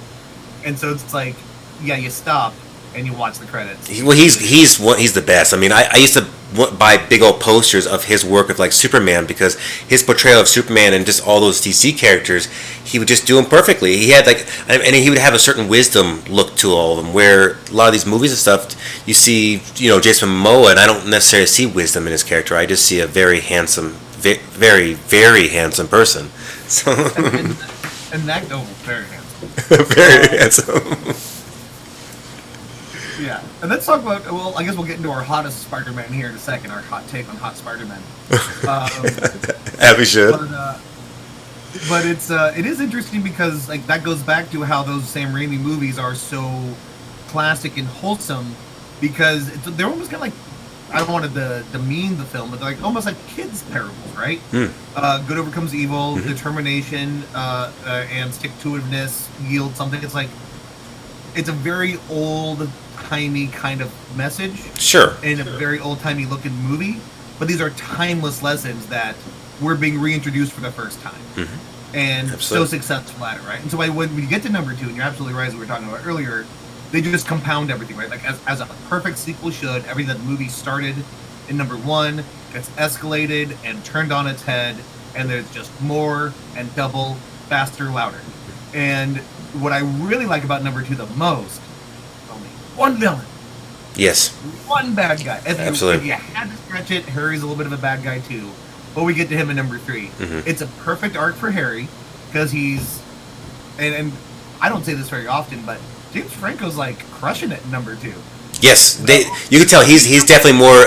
And so it's like, yeah, you stop and you watch the credits. Well, he's the best. I mean, I used to buy big old posters of his work of like Superman, because his portrayal of Superman and just all those DC characters, he would just do them perfectly. He had like, and he would have a certain wisdom look to all of them, where a lot of these movies and stuff, you see, Jason Momoa, and I don't necessarily see wisdom in his character. I just see a very handsome, very, very handsome person. So and that goes very handsome. Very handsome. Yeah, and let's talk about. Well, I guess we'll get into our hottest Spider-Man here in a second. Our hot take on hot Spider-Man. We should. But it is interesting because like that goes back to how those Sam Raimi movies are so classic and wholesome, because they're almost kind of like, I don't want to demean the film, but they're like almost like kids' parables, right? Good overcomes evil, determination, and stick-to-itiveness yield something. It's like, it's a very old-timey kind of message. Sure. In a very old-timey looking movie, but these are timeless lessons that we're being reintroduced for the first time. And so successful at it, right? And so when we get to number 2, and you're absolutely right, as we were talking about earlier, they just compound everything, right? Like as a perfect sequel should. Everything that the movie started in number 1 gets escalated and turned on its head, and there's just more and double, faster, louder. And what I really like about number 2 the most, only one villain. Yes. One bad guy. Absolutely. If you had to stretch it, Harry's a little bit of a bad guy too. But we get to him in number 3. It's a perfect arc for Harry, because he's, and I don't say this very often, but James Franco's like crushing it in number 2. Yes, you can tell he's definitely more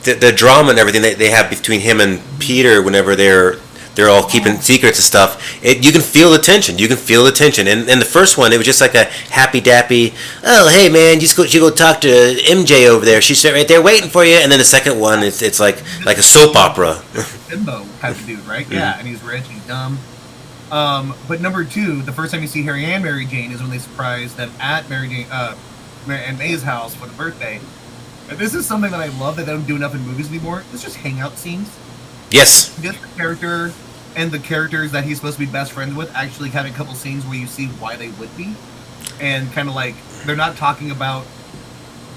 the drama and everything they have between him and Peter whenever they're they're all keeping secrets and stuff. You can feel the tension. You can feel the tension. And the first one, it was just like a happy dappy. Oh, hey man, you go talk to MJ over there. She's right there waiting for you. And then the second one, it's like a soap opera. Bimbo type of dude, right? Yeah, and he's rich, he's dumb. But number two, the first time you see Harry and Mary Jane is when they surprise them at Aunt May's house for the birthday. And this is something that I love that they don't do enough in movies anymore. It's just hangout scenes. Yes. Just the character and the characters that he's supposed to be best friends with actually having a couple scenes where you see why they would be. And kind of like, they're not talking about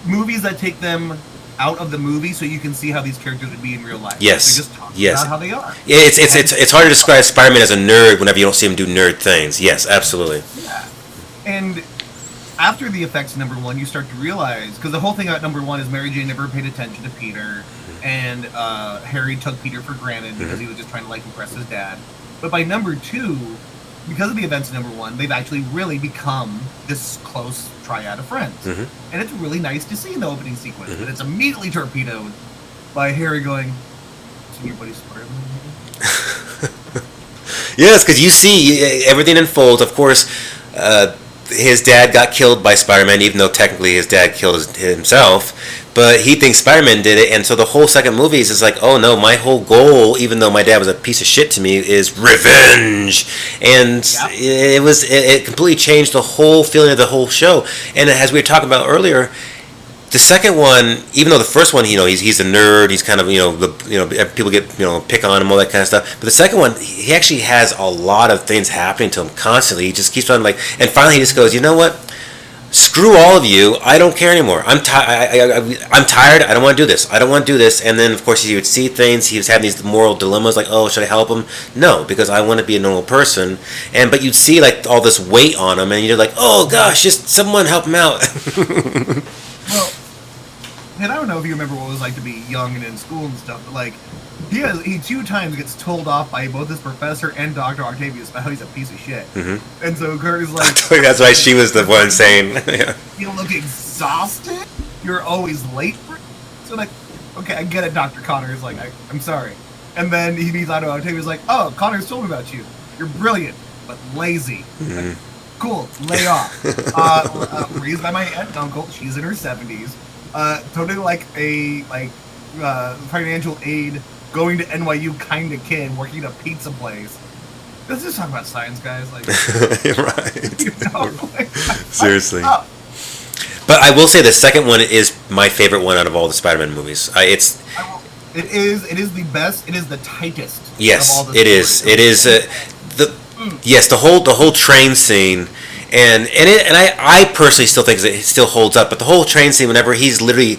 movies that take them out of the movie so you can see how these characters would be in real life. Yes. They're just talking about how they are. Yeah, it's hard to describe Spider-Man as a nerd whenever you don't see him do nerd things. Yes, absolutely. Yeah. And after the effects of number one, you start to realize, because the whole thing about number one is Mary Jane never paid attention to Peter, and Harry took Peter for granted because he was just trying to like impress his dad. But by number two, because of the events of number one, they've actually really become this close triad of friends. And it's really nice to see in the opening sequence. But it's immediately torpedoed by Harry going, "So your buddy Spider-Man?" Yes, because you see everything unfolds. Of course, his dad got killed by Spider-Man, even though technically his dad killed himself. But he thinks Spider-Man did it, and so the whole second movie is just like, oh no, my whole goal, even though my dad was a piece of shit to me, is revenge. And it completely changed the whole feeling of the whole show. And as we were talking about earlier, the second one, even though the first one, he's a nerd, he's kind of, people get, pick on him, all that kind of stuff. But the second one, he actually has a lot of things happening to him constantly. He just keeps on and finally he just goes, you know what? Screw all of you. I don't care anymore. I'm tired. I don't want to do this. I don't want to do this. And then, of course, he would see things. He was having these moral dilemmas like, oh, should I help him? No, because I want to be a normal person. But you'd see like all this weight on him, and you're like, oh gosh, just someone help him out. Well, and I don't know if you remember what it was like to be young and in school and stuff, but like he 2 times gets told off by both his professor and Dr. Octavius about how he's a piece of shit. And so Kurt is like, that's why she was the one saying, you look exhausted. You're always late for it. So like, okay, I get it. Dr. Connor is like, I'm sorry. And then he meets Dr. Octavius like, oh, Connor's told me about you. You're brilliant, but lazy. Like, cool, lay off. Raised by my aunt and uncle. She's in her 70s. Totally like a financial aid, going to NYU kind of kid, working at a pizza place. Let's just talk about science, guys. Like, right? Seriously. But I will say the second one is my favorite one out of all the Spider-Man movies. It is the best. It is the tightest. Yes, of all the it is. It is the whole train scene. And I personally still think it still holds up, but the whole train scene, whenever he's literally,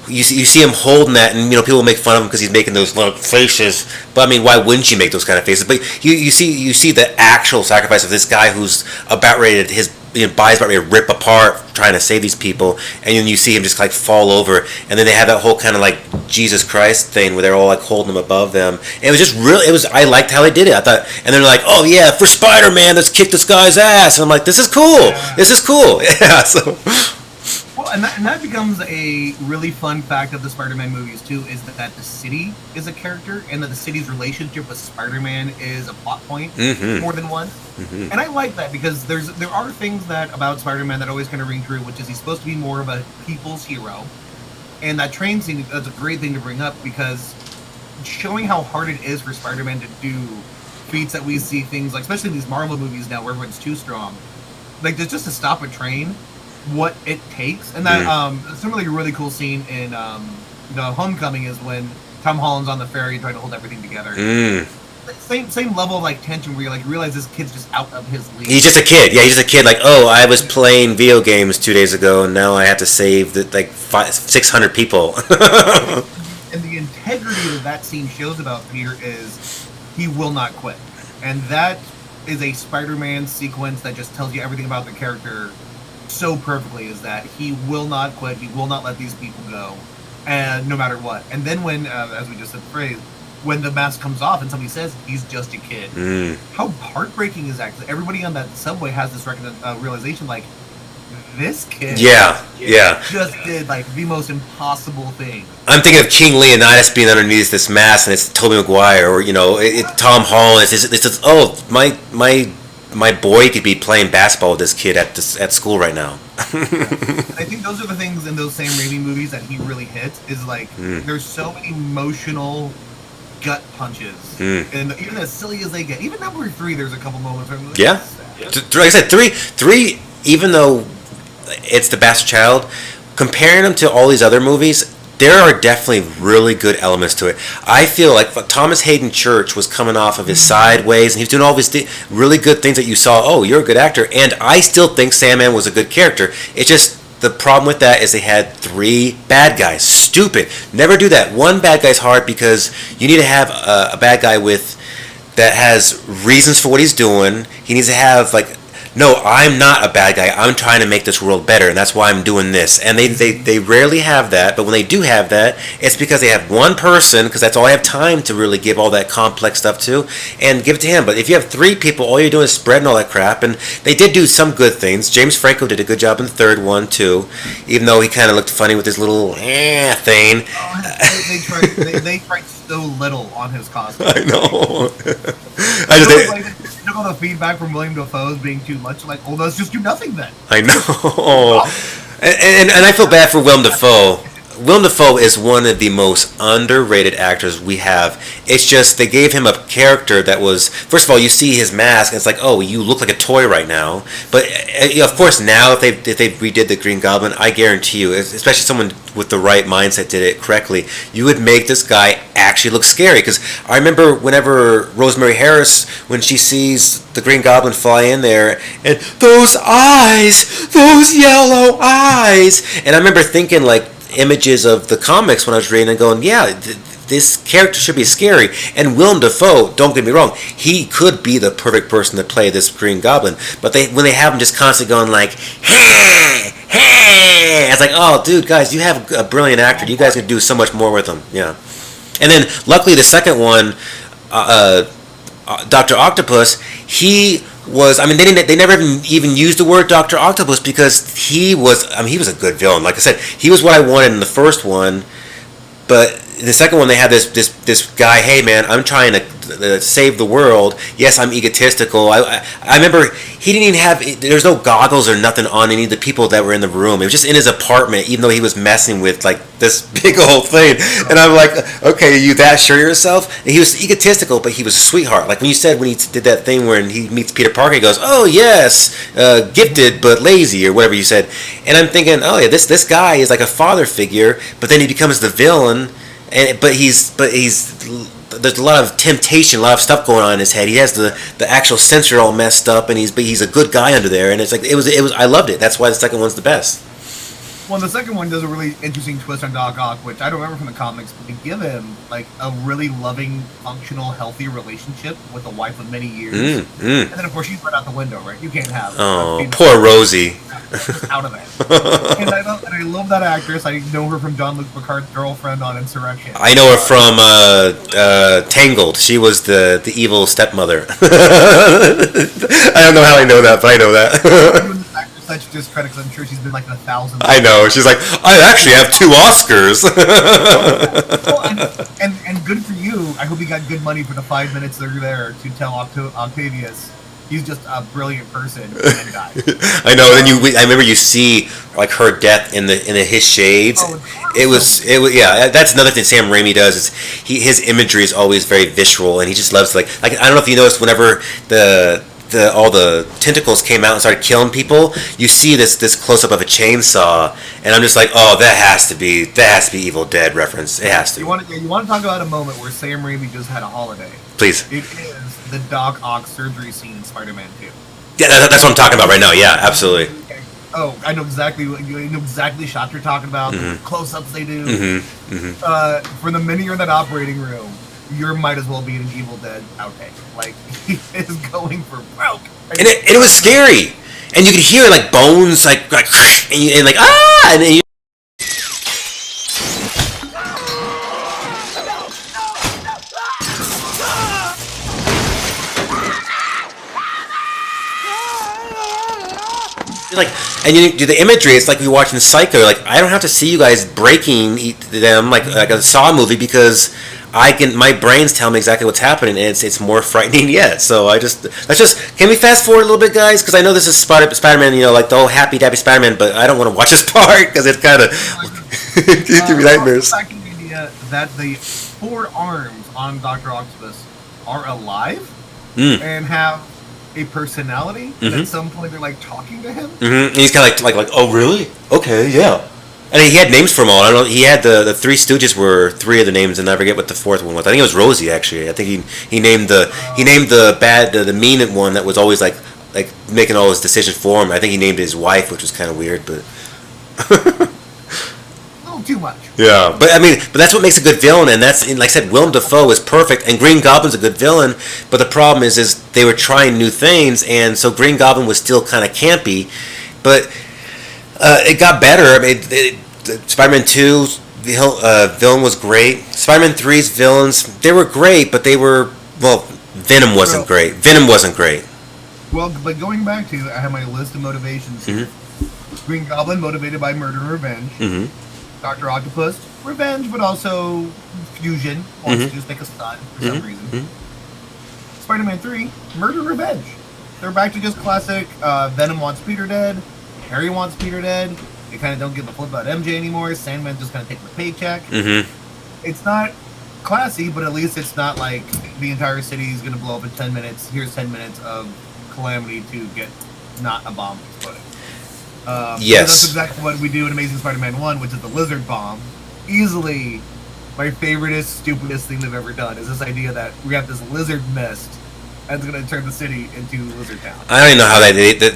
you see him holding that, and people make fun of him because he's making those little faces. But I mean, why wouldn't you make those kind of faces? But you see the actual sacrifice of this guy who's about ready to, his body's about ready to rip apart trying to save these people, and then you see him just like fall over, and then they have that whole kind of like Jesus Christ thing where they're all like holding him above them. And it was just really, I liked how they did it. I thought, and they're like, oh yeah, for Spider-Man, let's kick this guy's ass. And I'm like, this is cool. Yeah. This is cool. Yeah. So. Well, and that becomes a really fun fact of the Spider-Man movies too, is that the city is a character, and that the city's relationship with Spider-Man is a plot point more than once. And I like that because there are things that about Spider-Man that always kind of ring true, which is he's supposed to be more of a people's hero. And that train scene, that's a great thing to bring up because showing how hard it is for Spider-Man to do feats that we see things like, especially in these Marvel movies now where everyone's too strong, like just to stop a train, what it takes. And that similarly a really cool scene in the Homecoming is when Tom Holland's on the ferry trying to hold everything together. Same level of like tension where you like realize this kid's just out of his league. He's just a kid. Yeah, he's just a kid. Like, oh, I was playing video games 2 days ago, and now I have to save 600 people. And the integrity that scene shows about Peter is he will not quit, and that is a Spider-Man sequence that just tells you everything about the character so perfectly. Is that he will not quit. He will not let these people go, and no matter what. And then when, as we just said the phrase, when the mask comes off and somebody says he's just a kid, how heartbreaking is that? Because everybody on that subway has this realization, like, this kid Yeah. just did like the most impossible thing. I'm thinking of King Leonidas being underneath this mask, and it's Tobey Maguire, or Tom Holland. It's just, oh, my boy could be playing basketball with this kid at school right now. I think those are the things in those Sam Raimi movies that he really hits. Is like there's so many emotional gut punches, and even as silly as they get, even number 3, there's a couple moments where I'm like, Yeah. Like I said, three. Even though it's the Bastard Child, comparing them to all these other movies, there are definitely really good elements to it. I feel like Thomas Hayden Church was coming off of his Sideways, and he was doing all these really good things that you saw. Oh, you're a good actor, and I still think Sandman was a good character. It's just the problem with that is they had 3 bad guys. Stupid. Never do that. One bad guy's hard because you need to have a bad guy that has reasons for what he's doing. He needs to have like, no, I'm not a bad guy. I'm trying to make this world better, and that's why I'm doing this. And they rarely have that, but when they do have that, it's because they have one person, because that's all I have time to really give all that complex stuff to, and give it to him. But if you have 3 people, all you're doing is spreading all that crap, and they did do some good things. James Franco did a good job in the third one, too, even though he kind of looked funny with his little thing. They tried so little on his costume. I know. Took all the feedback from William Dafoe as being too much. Like, oh, let's just do nothing then. I know. And I feel bad for Willem Dafoe. Willem Dafoe is one of the most underrated actors we have. It's just they gave him a character that was, first of all, you see his mask and it's like, oh, you look like a toy right now. But of course now if they redid the Green Goblin, I guarantee you, especially someone with the right mindset did it correctly, you would make this guy actually look scary. Because I remember whenever Rosemary Harris, when she sees the Green Goblin fly in there, and those eyes, those yellow eyes, and I remember thinking like images of the comics when I was reading and going, yeah, this character should be scary. And Willem Dafoe, don't get me wrong, he could be the perfect person to play this Green Goblin. But when they have him just constantly going like, hey, hey, it's like, oh, dude, guys, you have a brilliant actor. You guys can do so much more with him. Yeah. And then luckily the second one, Dr. Octopus, he was, I mean, they never even used the word Dr. Octopus because he was a good villain. Like I said, he was what I wanted in the first one, but in the second one they had this guy, hey man, I'm trying to save the world. Yes, I'm egotistical. I remember he didn't even have, there's no goggles or nothing on any of the people that were in the room. It was just in his apartment, even though he was messing with like this big old thing. And I'm like, okay, are you that sure yourself? And he was egotistical, but he was a sweetheart. Like when you said when he did that thing where he meets Peter Parker, he goes, oh yes, gifted but lazy, or whatever you said. And I'm thinking, oh yeah, this guy is like a father figure, but then he becomes the villain. But he's there's a lot of temptation, a lot of stuff going on in his head. He has the actual sensor all messed up, and he's a good guy under there. And it's like it was I loved it. That's why the second one's the best. Well, the second one does a really interesting twist on Doc Ock, which I don't remember from the comics, but they give him like a really loving, functional, healthy relationship with a wife of many years. And then of course she's right out the window, right? You can't have. Oh, poor Rosie. Just out of it. And I love that actress. I know her from John Luke Picard's girlfriend on Insurrection. I know her from Tangled. She was the evil stepmother. I don't know how I know that, but I know that. Such discredit because I'm sure she's been like in 1,000. I know. She's like, I actually have 2 Oscars. Well, and good for you. I hope you got good money for the 5 minutes that are there to tell Octavius he's just a brilliant person and died. I know. And then I remember you see like her death in his shades. Oh, it was yeah. That's another thing Sam Raimi does is his imagery is always very visual, and he just loves like I don't know if you noticed whenever all the tentacles came out and started killing people, you see this close up of a chainsaw, and I'm just like, oh, that has to be Evil Dead reference. It has to. You want to talk about a moment where Sam Raimi just had a holiday? Please. It is the Doc Ock surgery scene in Spider-Man 2. Yeah, that's what I'm talking about right now. Yeah, absolutely. Oh, I know exactly the shot you're talking about. The close-ups they do. For the minute you're in that operating room, you might as well be in an Evil Dead outtake. Like, he is going for broke. And it was scary. And you could hear, like, bones, like and like, ah! And you... like, and you do the imagery. It's like you're watching Psycho. Like, I don't have to see you guys breaking them like a Saw movie because my brains tell me exactly what's happening, and it's more frightening yet. So can we fast forward a little bit, guys? Because I know this is Spider-Man, like the whole happy dappy Spider-Man, but I don't want to watch this part because it's kind of gives me nightmares. The idea that the 4 arms on Dr. Octopus are alive and have a personality. And at some point, they're like talking to him. And he's kind of like, oh really? Okay, yeah. And he had names for them all. I don't know. He had the Three Stooges were 3 of the names, and I forget what the 4th one was. I think it was Rosie actually. I think he named the mean one that was always like making all his decisions for him. I think he named his wife, which was kind of weird, but a little too much. Yeah, but that's what makes a good villain, and that's like I said, Willem Dafoe is perfect, and Green Goblin's a good villain. But the problem is they were trying new things, and so Green Goblin was still kind of campy, but it got better. I mean, Spider-Man 2's villain was great. Spider-Man 3's villains, they were great, but Venom wasn't great. Venom wasn't great. Well, but going back to, I have my list of motivations here. Green Goblin, motivated by murder and revenge. Dr. Octopus, revenge, but also fusion. Wants to just make a stunt for some reason. Spider-Man 3, murder and revenge. They're back to just classic, Venom wants Peter dead. Harry wants Peter dead. They kind of don't give a flip about MJ anymore. Sandman just kind of taking the paycheck. It's not classy, but at least it's not like the entire city is going to blow up in 10 minutes. Here's 10 minutes of calamity to get not a bomb exploding. Yes. That's exactly what we do in Amazing Spider-Man 1, which is the lizard bomb. Easily my favoriteest, stupidest thing they've ever done is this idea that we have this lizard mist and it's going to turn the city into Lizard Town. I don't even know how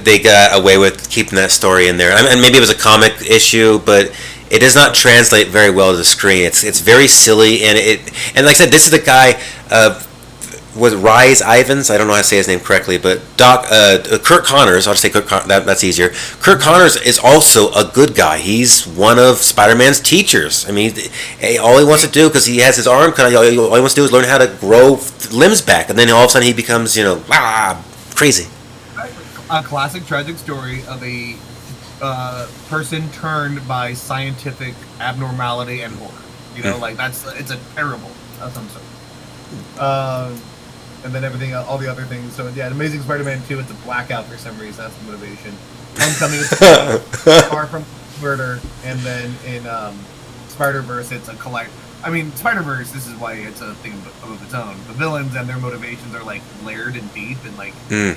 they got away with keeping that story in there. I mean, maybe it was a comic issue, but it does not translate very well to the screen. It's very silly, and like I said, this is the guy with Rhys Ifans. I don't know how to say his name correctly, but Kurt Connors. I'll just say Kurt. That's easier. Kurt Connors is also a good guy. He's one of Spider-Man's teachers. I mean, all he wants to do, because he has his arm cut, all he wants to do is learn how to grow limbs back, and then all of a sudden he becomes, crazy. A classic tragic story of a person turned by scientific abnormality and horror. Like it's a terrible of some sort. And then all the other things. So yeah, Amazing Spider-Man 2, it's a blackout for some reason. That's the motivation. Homecoming is far from murder, and then in Spider-Verse, it's a collect. I mean, Spider-Verse, this is why it's a thing of its own. The villains and their motivations are like layered and deep and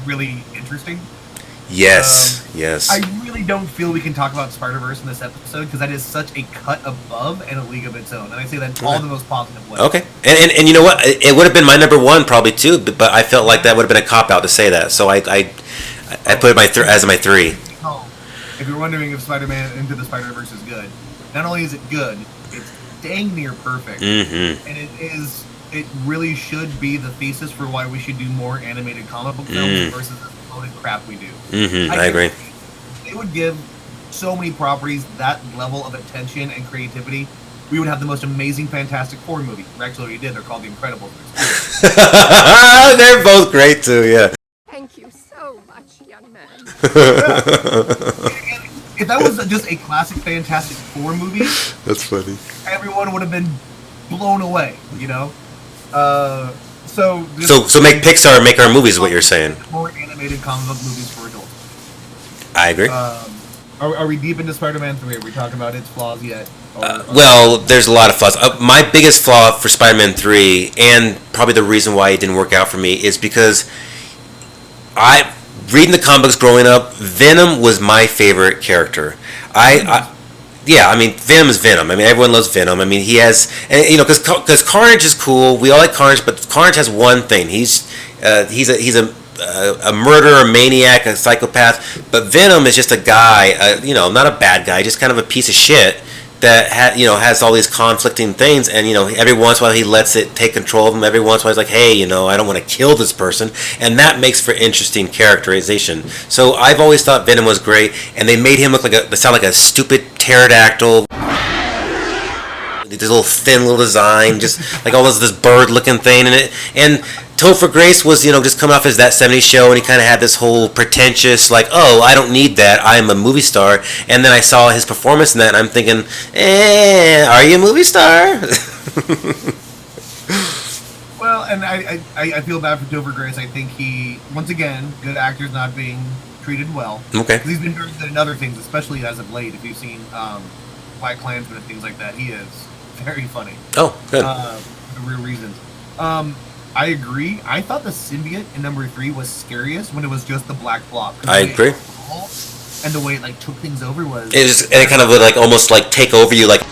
really interesting. Yes, yes. I really don't feel we can talk about Spider-Verse in this episode because that is such a cut above and a league of its own, and I say that in all the most positive ways. Okay, and you know what? It would have been my number 1 probably too, but I felt like that would have been a cop out to say that, so I put it as my 3. If you're wondering if Spider-Man Into the Spider-Verse is good, not only is it good, it's dang near perfect, and it really should be the thesis for why we should do more animated comic book films versus the loaded crap we do. I agree. They would give so many properties that level of attention and creativity. We would have the most amazing Fantastic Four movie. We actually already did. They're called The Incredibles. They're both great too, yeah. Thank you so much, young man. If that was just a classic Fantastic Four movie, that's funny. Everyone would have been blown away, So make Pixar make our movies, is what you're saying. More animated comic book movies for adults. I agree. Are we deep into Spider-Man 3? Are we talking about its flaws yet? Well, there's a lot of flaws. My biggest flaw for Spider-Man 3, and probably the reason why it didn't work out for me, is because reading the comic books growing up, Venom was my favorite character. Venom is Venom. I mean, everyone loves Venom. I mean, he has, because Carnage is cool. We all like Carnage, but Carnage has one thing. He's a murderer, a maniac, a psychopath. But Venom is just a guy, not a bad guy, just kind of a piece of shit that has all these conflicting things. And every once in a while he lets it take control of him. Every once in a while he's like, hey, I don't want to kill this person, and that makes for interesting characterization. So I've always thought Venom was great, and they made him sound like a stupid pterodactyl. This little thin little design, just like all this bird looking thing in it. And Topher Grace was, just coming off as that '70s show, and he kind of had this whole pretentious, like, oh, I don't need that, I'm a movie star. And then I saw his performance in that, and I'm thinking, are you a movie star? Well, and I feel bad for Topher Grace. I think he, once again, good actors not being treated well. Okay. Because he's been very good in other things, especially as of late. If you've seen Black Klansman and things like that, he is very funny. Oh, good. For real reasons. I agree. I thought the symbiote in number 3 was scariest when it was just the black blob. I agree. And the way it like took things over was. It kind of would like almost like take over you, like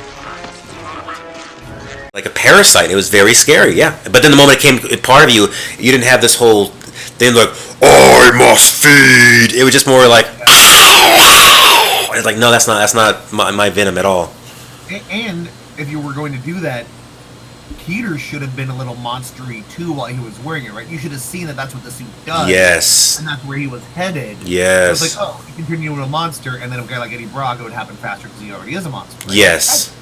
a parasite. It was very scary, yeah. But then the moment it came part of you, you didn't have this whole thing like, I must feed. It was just more like, it's like, no, that's not my venom at all. And if you were going to do that, Peter should have been a little monstery too while he was wearing it, right? You should have seen that that's what the suit does. Yes. And that's where he was headed. Yes. So it's like, oh, he can turn you into a monster, and then a guy like Eddie Brock, it would happen faster because he already is a monster. Right? Yes.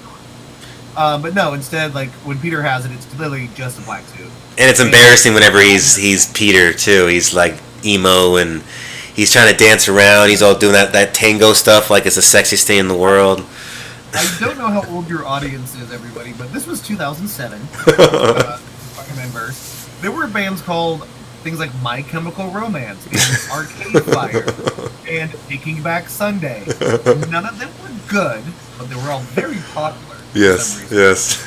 But no, instead, like, when Peter has it, it's literally just a black suit. And it's embarrassing whenever he's Peter, too. He's, like, emo, and he's trying to dance around. He's all doing that tango stuff like it's the sexiest thing in the world. I don't know how old your audience is, everybody, but this was 2007. Spider-Man verse. There were bands called things like My Chemical Romance and Arcade Fire and Taking Back Sunday. None of them were good, but they were all very popular. Yes.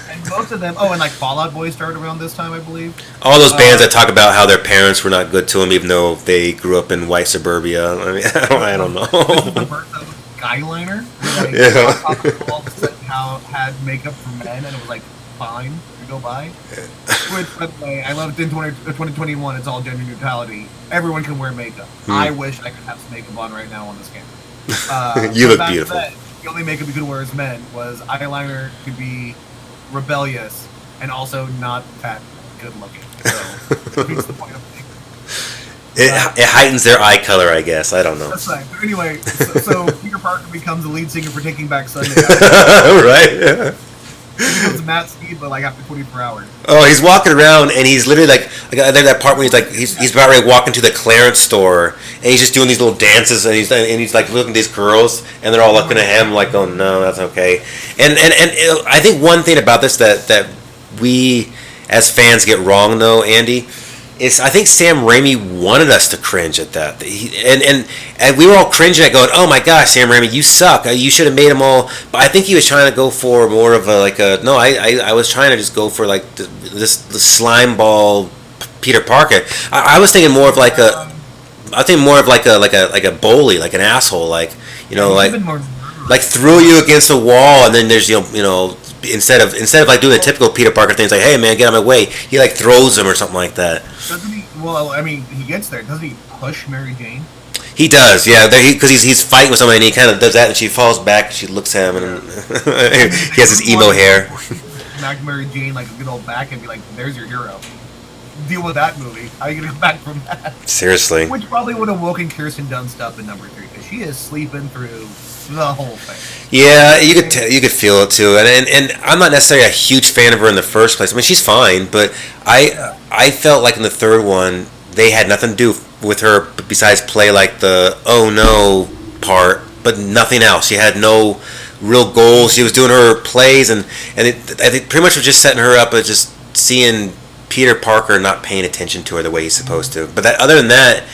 And most of them, and like Fall Out Boy started around this time, I believe. All those bands that talk about how their parents were not good to them, even though they grew up in white suburbia. I mean, I don't know. This is the birth of Skyliner, where like, Yeah. all of a sudden how had makeup for men, and it was like fine to go by. Which, by the way, I love it in 2021. It's all gender neutrality. Everyone can wear makeup. I wish I could have some makeup on right now on this camera. You look back beautiful. then, the only makeup you could wear as men was eyeliner to be rebellious and also not that good looking. So that's the point of makeup. It heightens their eye color, I guess. I don't know. That's right. But anyway, so Peter Parker becomes the lead singer for Taking Back Sunday. Right? Yeah. He becomes Matt Speed, but like after 24 hours. Oh, he's walking around and he's literally like that part when he's about ready to walk into the clearance store and he's just doing these little dances and he's like looking at these girls and they're all looking at him like, oh no, that's okay. And I think one thing about this that we as fans get wrong though, Andy, is I think Sam Raimi wanted us to cringe at that. And we were all cringing at going, oh my gosh, Sam Raimi, you suck. You should have made them all. But I think he was trying to go for more of I was trying to just go for like the slime ball Peter Parker. I was thinking more of like a bully, like an asshole, like threw you against a wall and then there's instead of like doing the typical Peter Parker things like, hey man, get out of my way, he like throws him or something like that. Doesn't he? Well, I mean, he gets there. Doesn't he push Mary Jane? He does, yeah. Because he's fighting with somebody and he kind of does that and she falls back and she looks at him and he has his emo hair. Smack Mary Jane like a good old back and be like, there's your hero. Deal with that movie. How are you gonna come back from that? Seriously. Which probably would have woken Kirsten Dunst up in number 3 because she is sleeping through the whole thing. Yeah, you could feel it too, and I'm not necessarily a huge fan of her in the first place. I mean, she's fine, but I felt like in the third one they had nothing to do with her besides play like the oh no part, but nothing else. She had no real goals. She was doing her plays, and I think pretty much was just setting her up as just seeing Peter Parker not paying attention to her the way he's supposed to. But other than that,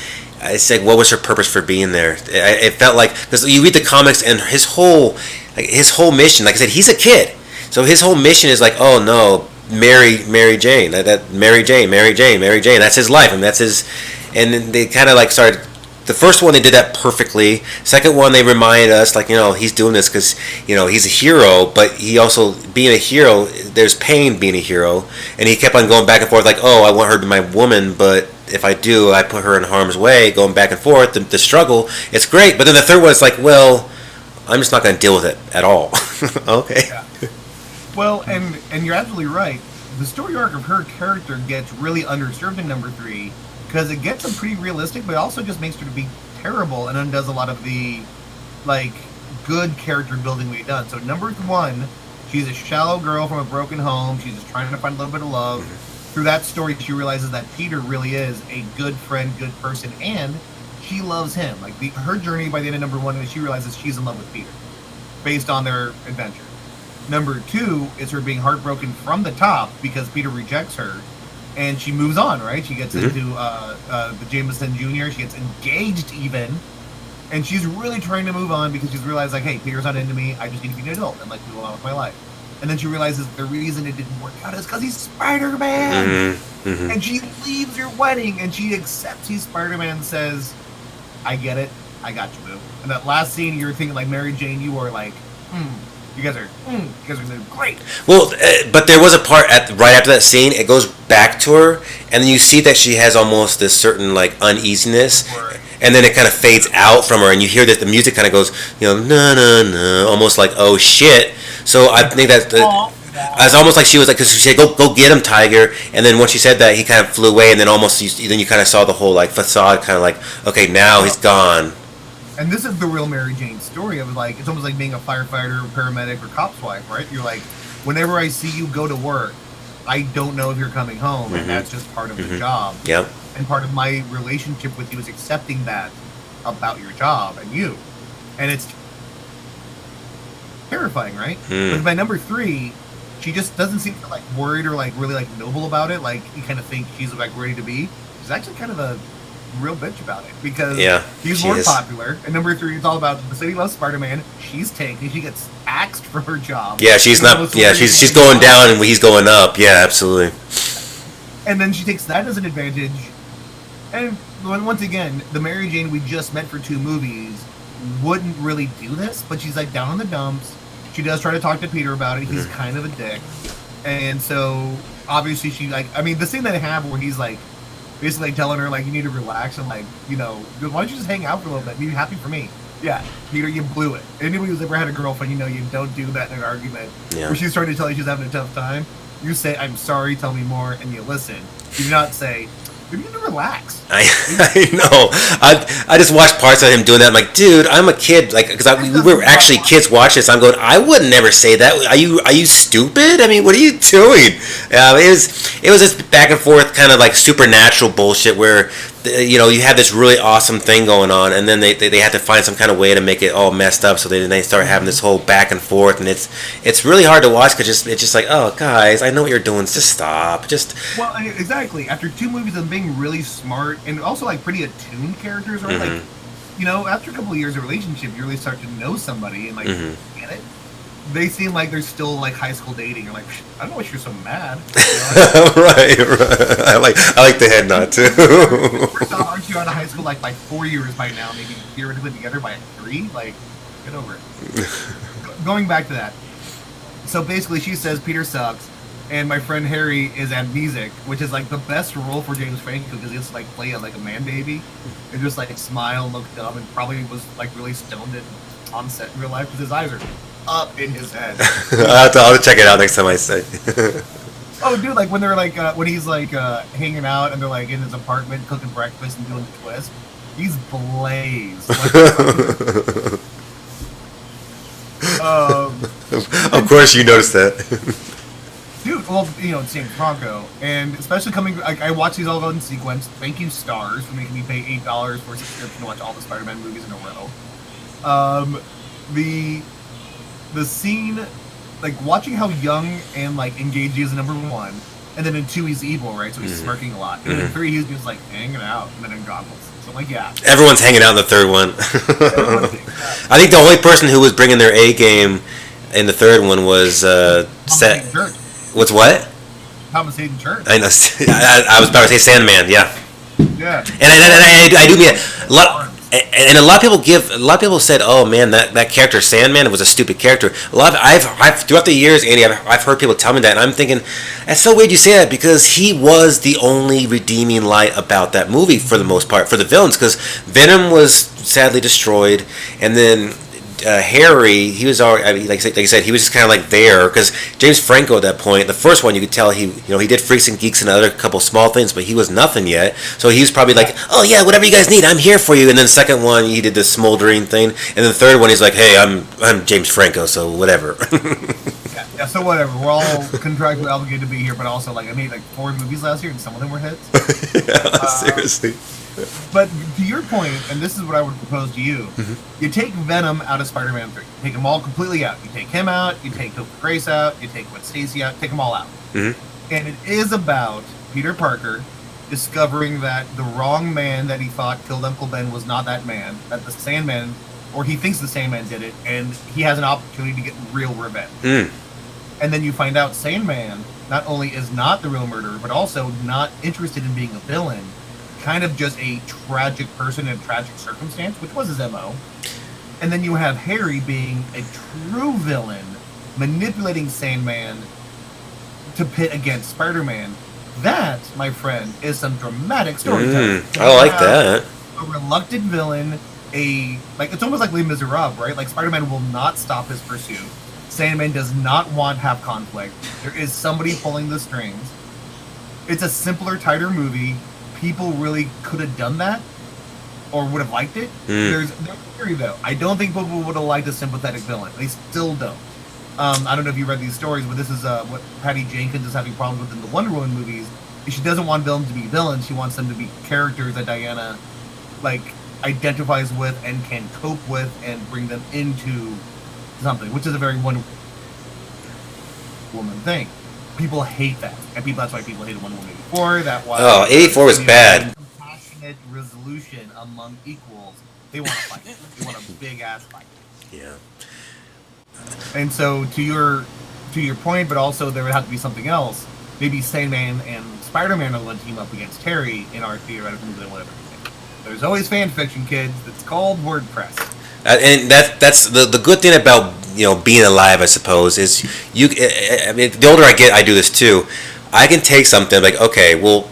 it's like, what was her purpose for being there? It felt like, because you read the comics and his whole mission, like I said, he's a kid, so his whole mission is like, oh no, Mary Jane, that Mary Jane, that's his life, and that's his. And then they kind of like started. The first one they did that perfectly. Second one they reminded us like, he's doing this because he's a hero, but he also being a hero, there's pain being a hero, and he kept on going back and forth like, oh, I want her to be my woman, but if I do, I put her in harm's way, going back and forth, the struggle, it's great. But then the third one, it's like, well, I'm just not going to deal with it at all. Okay. Yeah. Well, and you're absolutely right. The story arc of her character gets really underserved in number 3 because it gets them pretty realistic, but it also just makes her to be terrible and undoes a lot of the, like, good character building we've done. So number 1, she's a shallow girl from a broken home. She's just trying to find a little bit of love. through that story, she realizes that Peter really is a good friend, good person, and she loves him. Like her journey by the end of number 1 is she realizes she's in love with Peter, based on their adventure. Number 2 is her being heartbroken from the top because Peter rejects her, and she moves on. Right? She gets into the Jameson Jr. She gets engaged even, and she's really trying to move on because she's realized like, hey, Peter's not into me. I just need to be an adult and like move on with my life. And then she realizes the reason it didn't work out is because he's Spider-Man. And she leaves her wedding and she accepts he's Spider-Man and says, I get it. I got you, boo. And that last scene, you're thinking like Mary Jane, you are like, you guys are doing great. Well, but there was a part right after that scene. It goes back to her, and then you see that she has almost this certain like uneasiness, and then it kind of fades out from her, and you hear that the music kind of goes, no, almost like oh shit. So I think that it's almost like she was like, because she said go get him, Tiger, and then when she said that, he kind of flew away, and then almost you kind of saw the whole like facade, kind of like okay, now he's gone. And this is the real Mary Jane story of like, it's almost like being a firefighter, paramedic, or cop's wife, right? You're like, whenever I see you go to work, I don't know if you're coming home, and that's just part of the job. Yep. And part of my relationship with you is accepting that about your job and you. And it's terrifying, right? But by number 3, she just doesn't seem like worried or like really like noble about it. Like you kind of think she's like ready to be. She's actually kind of a real bitch about it because he's more popular. And number 3, it's all about the city loves Spider-Man. She's taken. She gets axed from her job. Yeah, she's not. Yeah, she's going down and he's going up. Yeah, absolutely. And then she takes that as an advantage. And once again, the Mary Jane we just met for 2 movies wouldn't really do this, but she's like down in the dumps. She does try to talk to Peter about it. He's kind of a dick, and so obviously she like. I mean, the scene that I have where he's like basically like telling her like you need to relax and like why don't you just hang out for a little bit? Be happy for me. Yeah, Peter, you blew it. Anybody who's ever had a girlfriend, you don't do that in an argument where she's trying to tell you she's having a tough time. You say, I'm sorry, tell me more, and you listen. You do not say, you need to relax. I know. I just watched parts of him doing that. I'm like, dude, I'm a kid. Like, because we were actually kids watching this. I'm going, I would never say that. Are you stupid? I mean, what are you doing? It was this back and forth kind of like supernatural bullshit where you have this really awesome thing going on, and then they have to find some kind of way to make it all messed up. So they start having this whole back and forth, and it's really hard to watch because it's just like, oh guys, I know what you're doing. Just stop. Well, exactly. After 2 movies of being really smart and also like pretty attuned characters, right? Like, after a couple of years of relationship, you really start to know somebody and like get it. They seem like they're still like high school dating. You're like, I don't know why you're so mad. Right. I like the head nod too. Aren't you out of high school like by 4 years by now? Maybe theoretically together by 3. Like, get over it. Going back to that. So basically, she says Peter sucks, and my friend Harry is amnesic, which is like the best role for James Franco because he gets to like play like a man baby and just like smile and look dumb and probably was like really stoned on set in real life because his eyes are up in his head. I'll have to check it out next time I say. Oh, dude, like when they're like when he's like hanging out and they're like in his apartment cooking breakfast and doing the twist, he's blazed. Of course, you noticed that. Dude, well, it's James Franco, and especially I watch these all in sequence. Thank you, Stars, for making me pay $8 for a subscription to watch all the Spider-Man movies in a row. The scene, like watching how young and like engaged he is in number 1, and then in 2 he's evil, right? So he's smirking a lot. And then in 3 he's just like hanging out, and then in Goggles. So I'm like, yeah. Everyone's hanging out in the 3rd one. I think the only person who was bringing their A game in the 3rd one was What's what? Thomas Hayden Church. I know. I was about to say Sandman. Yeah. Yeah. And I do mean a lot. And a lot of people said, "Oh man, that character Sandman was a stupid character." I've throughout the years, Andy, I've heard people tell me that, and I'm thinking, that's so weird you say that because he was the only redeeming light about that movie for the most part for the villains, because Venom was sadly destroyed, and then Harry, he was already, I mean, like I said, he was just kind of like there, because James Franco at that point, the first one you could tell he did Freaks and Geeks and other couple small things, but he was nothing yet. So he was probably like, oh yeah, whatever you guys need, I'm here for you. And then the second one, he did the smoldering thing, and then the third one, he's like, hey, I'm James Franco, so whatever. Yeah, so whatever. We're all contractually obligated to be here, but also, like, I made, like, 4 movies last year, and some of them were hits. Seriously. But to your point, and this is what I would propose to you, you take Venom out of Spider-Man 3. Take them all completely out. You take him out, you take Topher Grace out, you take Gwen Stacy out, take them all out. And it is about Peter Parker discovering that the wrong man that he thought killed Uncle Ben was not that man, that the Sandman, or he thinks the Sandman did it, and he has an opportunity to get real revenge. And then you find out Sandman not only is not the real murderer, but also not interested in being a villain, kind of just a tragic person in a tragic circumstance, which was his MO. And then you have Harry being a true villain, manipulating Sandman to pit against Spider-Man. That, my friend, is some dramatic storytelling. I like that. A reluctant villain, it's almost like Les Miserables, right? Like, Spider-Man will not stop his pursuit. Sandman does not want to have conflict. There is somebody pulling the strings. It's a simpler, tighter movie. People really could have done that, or would have liked it. There's a theory, though. I don't think people would have liked a sympathetic villain. They still don't. I don't know if you read these stories, but this is what Patty Jenkins is having problems with in the Wonder Woman movies. She doesn't want villains to be villains. She wants them to be characters that Diana, like, identifies with and can cope with and bring them into something, which is a very Wonder Woman thing. People hate that, and that's why people hated Wonder Woman 84. That was 84 was bad. Compassionate resolution among equals. They want to fight. They want a big ass fight. Yeah. And so to your point, but also there would have to be something else. Maybe Sandman and Spider-Man are going to team up against Harry in our theoretical movie, whatever. There's always fan fiction, kids. It's called WordPress. And that's the good thing about being alive, I suppose, is I mean, the older I get, I do this too. I can take something like, okay, well,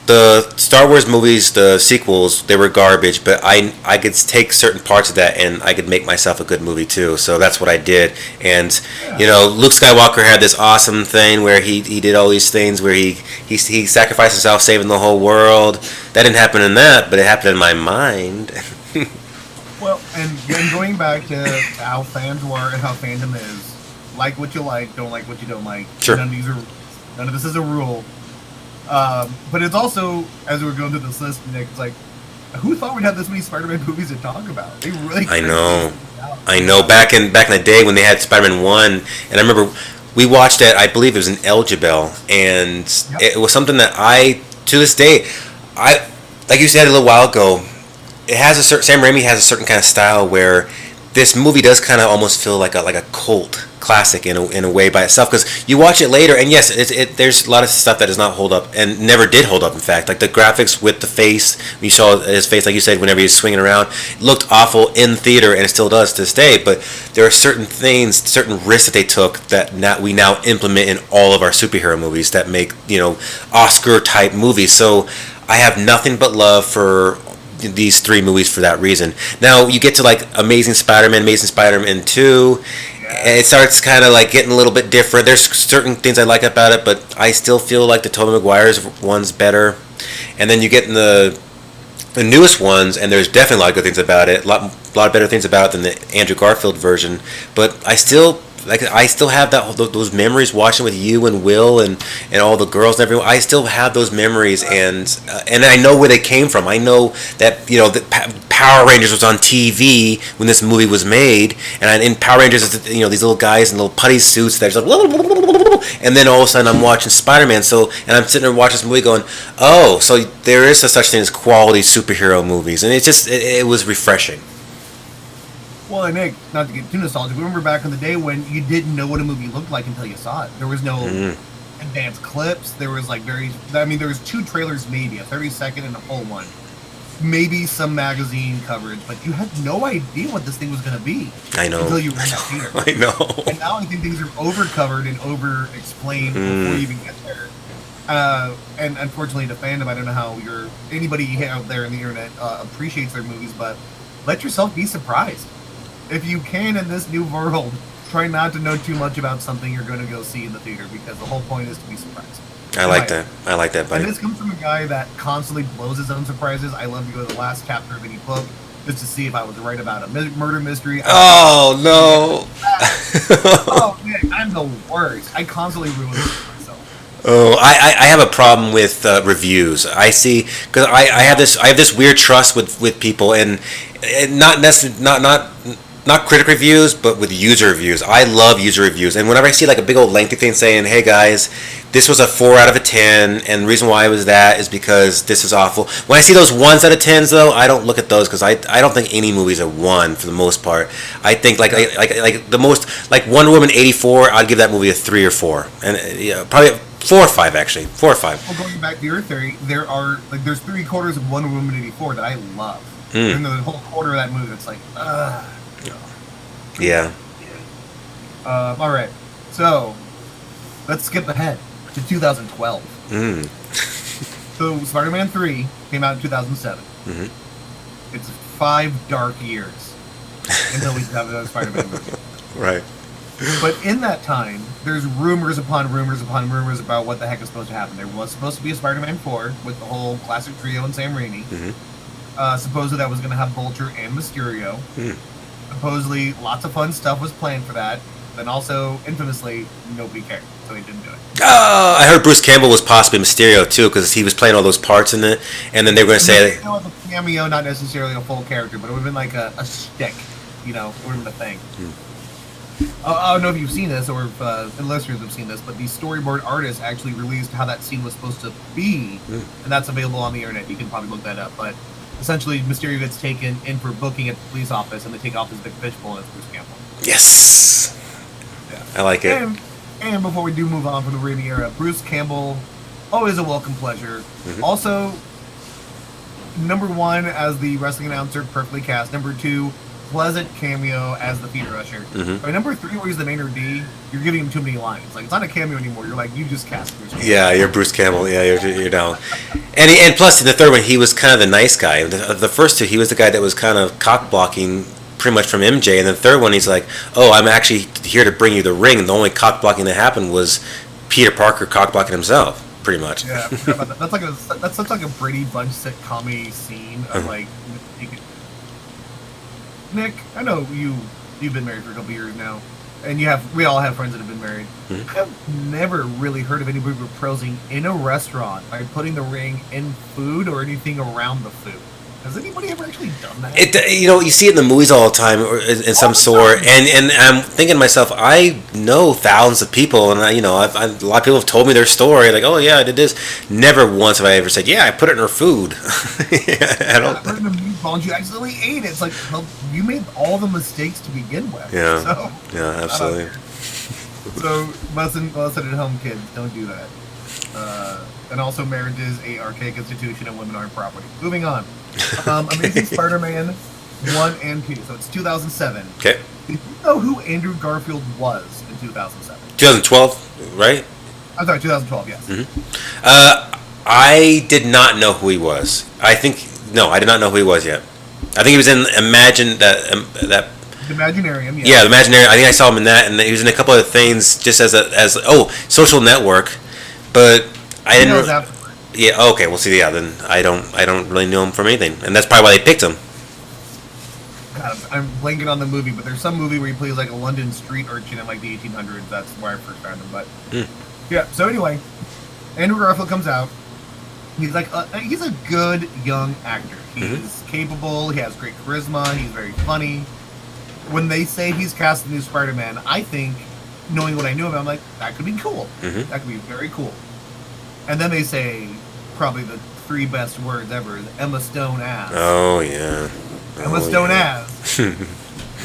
the Star Wars movies, the sequels, they were garbage, but I could take certain parts of that and I could make myself a good movie too. So that's what I did. And Luke Skywalker had this awesome thing where he did all these things where he sacrificed himself, saving the whole world. That didn't happen in that, but it happened in my mind. Well, and going back to how fans were and how fandom is, like what you like, don't like what you don't like. Sure. None of this is a rule. But it's also, as we were going through this list, Nick, it's like, who thought we'd have this many Spider-Man movies to talk about? They really. I know. Back in the day when they had Spider-Man 1, and I remember we watched it. I believe it was in Elgibel, and it was something that to this day, like you said a little while ago, it has Sam Raimi has a certain kind of style where this movie does kind of almost feel like a cult classic in a way by itself, because you watch it later and yes, there's a lot of stuff that does not hold up and never did hold up. In fact, like the graphics with the face, when you saw his face, like you said, whenever he was swinging around, it looked awful in theater, and it still does to this day. But there are certain things, certain risks that they took that we now implement in all of our superhero movies that make Oscar type movies. So I have nothing but love for these 3 movies for that reason. Now you get to like Amazing Spider-Man 2, and it starts kind of like getting a little bit different. There's certain things I like about it, but I still feel like the Tobey Maguire's one's better. And then you get in the newest ones, and there's definitely a lot of good things about it, a lot of better things about it than the Andrew Garfield version. But I still have those memories watching with you and Will and all the girls and everyone. I still have those memories, and I know where they came from. I know that that Power Rangers was on TV when this movie was made, and in Power Rangers, these little guys in little putty suits that are just like, and then all of a sudden I'm watching Spider-Man. And I'm sitting there watching this movie going, oh, so there is such thing as quality superhero movies, and it was refreshing. Well, and Nick, not to get too nostalgic, remember back in the day when you didn't know what a movie looked like until you saw it. There was no advanced clips. There was there was 2 trailers maybe, a 30-second and a full one. Maybe some magazine coverage, but you had no idea what this thing was going to be. I know. Until you were in that theater. I know. And now I think things are over-covered and over-explained before you even get there. And unfortunately, the fandom, I don't know how anybody out there in the internet appreciates their movies, but let yourself be surprised. If you can, in this new world, try not to know too much about something you're going to go see in the theater, because the whole point is to be surprised. I like that, buddy. And this comes from a guy that constantly blows his own surprises. I love to go to the last chapter of any book just to see if I was right about a murder mystery. Oh, no. Oh, Nick, I'm the worst. I constantly ruin it for myself. Oh, I have a problem with reviews. I see because I have this weird trust with people and not necessarily not critic reviews, but with user reviews. I love user reviews, and whenever I see like a big old lengthy thing saying, "Hey guys, this was a 4 out of 10, and the reason why it was that is because this is awful." When I see those 1s out of 10s, though, I don't look at those because I don't think any movie's a 1 for the most part. I think like the most like Wonder Woman 84, I'd give that movie a 3 or 4, and probably 4 or 5 actually, 4 or 5. Well, going back to your theory, there's 3/4 of Wonder Woman 84 that I love. And the whole quarter of that movie, it's like, Yeah. All right, so let's skip ahead to 2012. So Spider-Man 3 came out in 2007. It's 5 dark years until we have another Spider-Man movie. Right. But in that time, there's rumors upon rumors upon rumors about what the heck is supposed to happen. There was supposed to be a Spider-Man 4 with the whole classic trio and Sam Raimi. Supposedly that was going to have Vulture and Mysterio. Supposedly lots of fun stuff was planned for that. Then also, infamously, nobody cared, so they didn't do it. I heard Bruce Campbell was possibly Mysterio too because he was playing all those parts in it, and then they were going to say, a cameo, not necessarily a full character, but it would have been like a stick, it would have been a thing. I don't know if you've seen this or if the listeners have seen this, but the storyboard artist actually released how that scene was supposed to be, and that's available on the internet. You can probably look that up, but essentially Mysterio gets taken in for booking at the police office, and they take off his big fishbowl, and it's Bruce Campbell. "Yes, I like it." And before we do move on from the Raimi era, Bruce Campbell, always a welcome pleasure. Also, number 1 as the wrestling announcer, perfectly cast. Number 2, pleasant cameo as the feet rusher. By number 3, where he's the main D, you're giving him too many lines. Like, it's not a cameo anymore. You're like, you just cast Bruce Campbell. Yeah, you're Bruce Campbell. Yeah, you're down. And plus in the third one, he was kind of the nice guy. The first 2, he was the guy that was kind of cock blocking pretty much from MJ, and the third one, he's like, "Oh, I'm actually here to bring you the ring." And the only cock blocking that happened was Peter Parker cock blocking himself, pretty much. Yeah, I forgot about that. That's such like a Brady Bunch sitcom-y scene of like, Nick, I know you've been married for a couple years now, and we all have friends that have been married. I've never really heard of anybody proposing in a restaurant by putting the ring in food or anything around the food. Has anybody ever actually done that? You see it in the movies all the time, or in some sort. And I'm thinking to myself, I know thousands of people, and a lot of people have told me their story. Like, "Oh yeah, I did this." Never once have I ever said, "Yeah, I put it in her food." I don't. Put it in a meatball and you accidentally ate it. It's like, well, you made all the mistakes to begin with. Yeah. So, Yeah, absolutely. So lesson at home, kids, don't do that. And also, marriage is a archaic institution and women aren't property. Moving on. Amazing Spider-Man 1 and 2. So it's 2007. Okay. Did you know who Andrew Garfield was in 2007? 2012, right? I'm sorry, 2012, yes. I did not know who he was. I did not know who he was yet. I think he was in Imagine that. The Imaginarium, yes. Yeah, the Imaginarium. I think I saw him in that, and he was in a couple other things, just as Social Network. But I didn't. Yeah. Okay. Well, see. Yeah. Then I don't really know him from anything, and that's probably why they picked him. God, I'm blanking on the movie, but there's some movie where he plays like a London street urchin in like the 1800s. That's where I first found him. But yeah. So anyway, Andrew Garfield comes out. He's like he's a good young actor. He's capable. He has great charisma. He's very funny. When they say he's cast the new Spider-Man, I think, knowing what I knew of him, I'm like, that could be cool. That could be very cool. And then they say probably the 3 best words ever is Emma Stone as. Oh yeah. Emma Stone as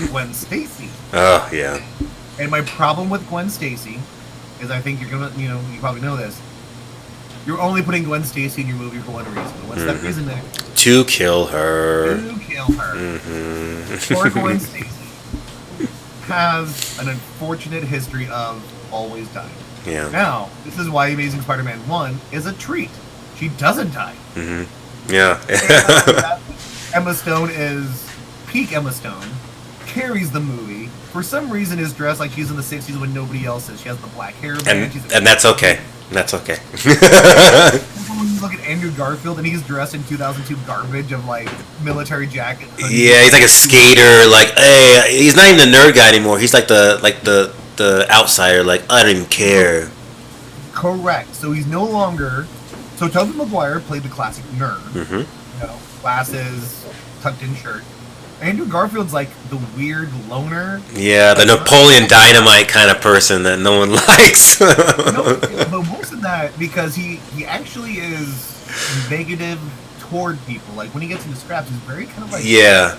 Gwen Stacy. Oh yeah. And my problem with Gwen Stacy is I think you're gonna, you probably know this. You're only putting Gwen Stacy in your movie for one reason. What's that reason, Nick? To kill her. To kill her. Poor Gwen Stacy has an unfortunate history of always dying. Yeah. Now, this is why Amazing Spider-Man 1 is a treat. She doesn't die. Yeah. Emma Stone is peak Emma Stone, carries the movie. For some reason is dressed like she's in the 60s when nobody else is. She has the black hair. And that's okay. That's okay. When you look at Andrew Garfield and he's dressed in 2002 garbage of like military jacket. Yeah, he's like a skater. Like, hey, he's not even a nerd guy anymore. He's like the the outsider. Like, I don't even care. Correct. So he's no longer. So Tobey Maguire played the classic nerd. Hmm. You know, glasses, tucked in shirt. Andrew Garfield's like the weird loner. Yeah, the Napoleon Dynamite kind of person that no one likes. No, but worse than that, because he actually is negative toward people. Like when he gets into scraps, he's very kind of like Yeah,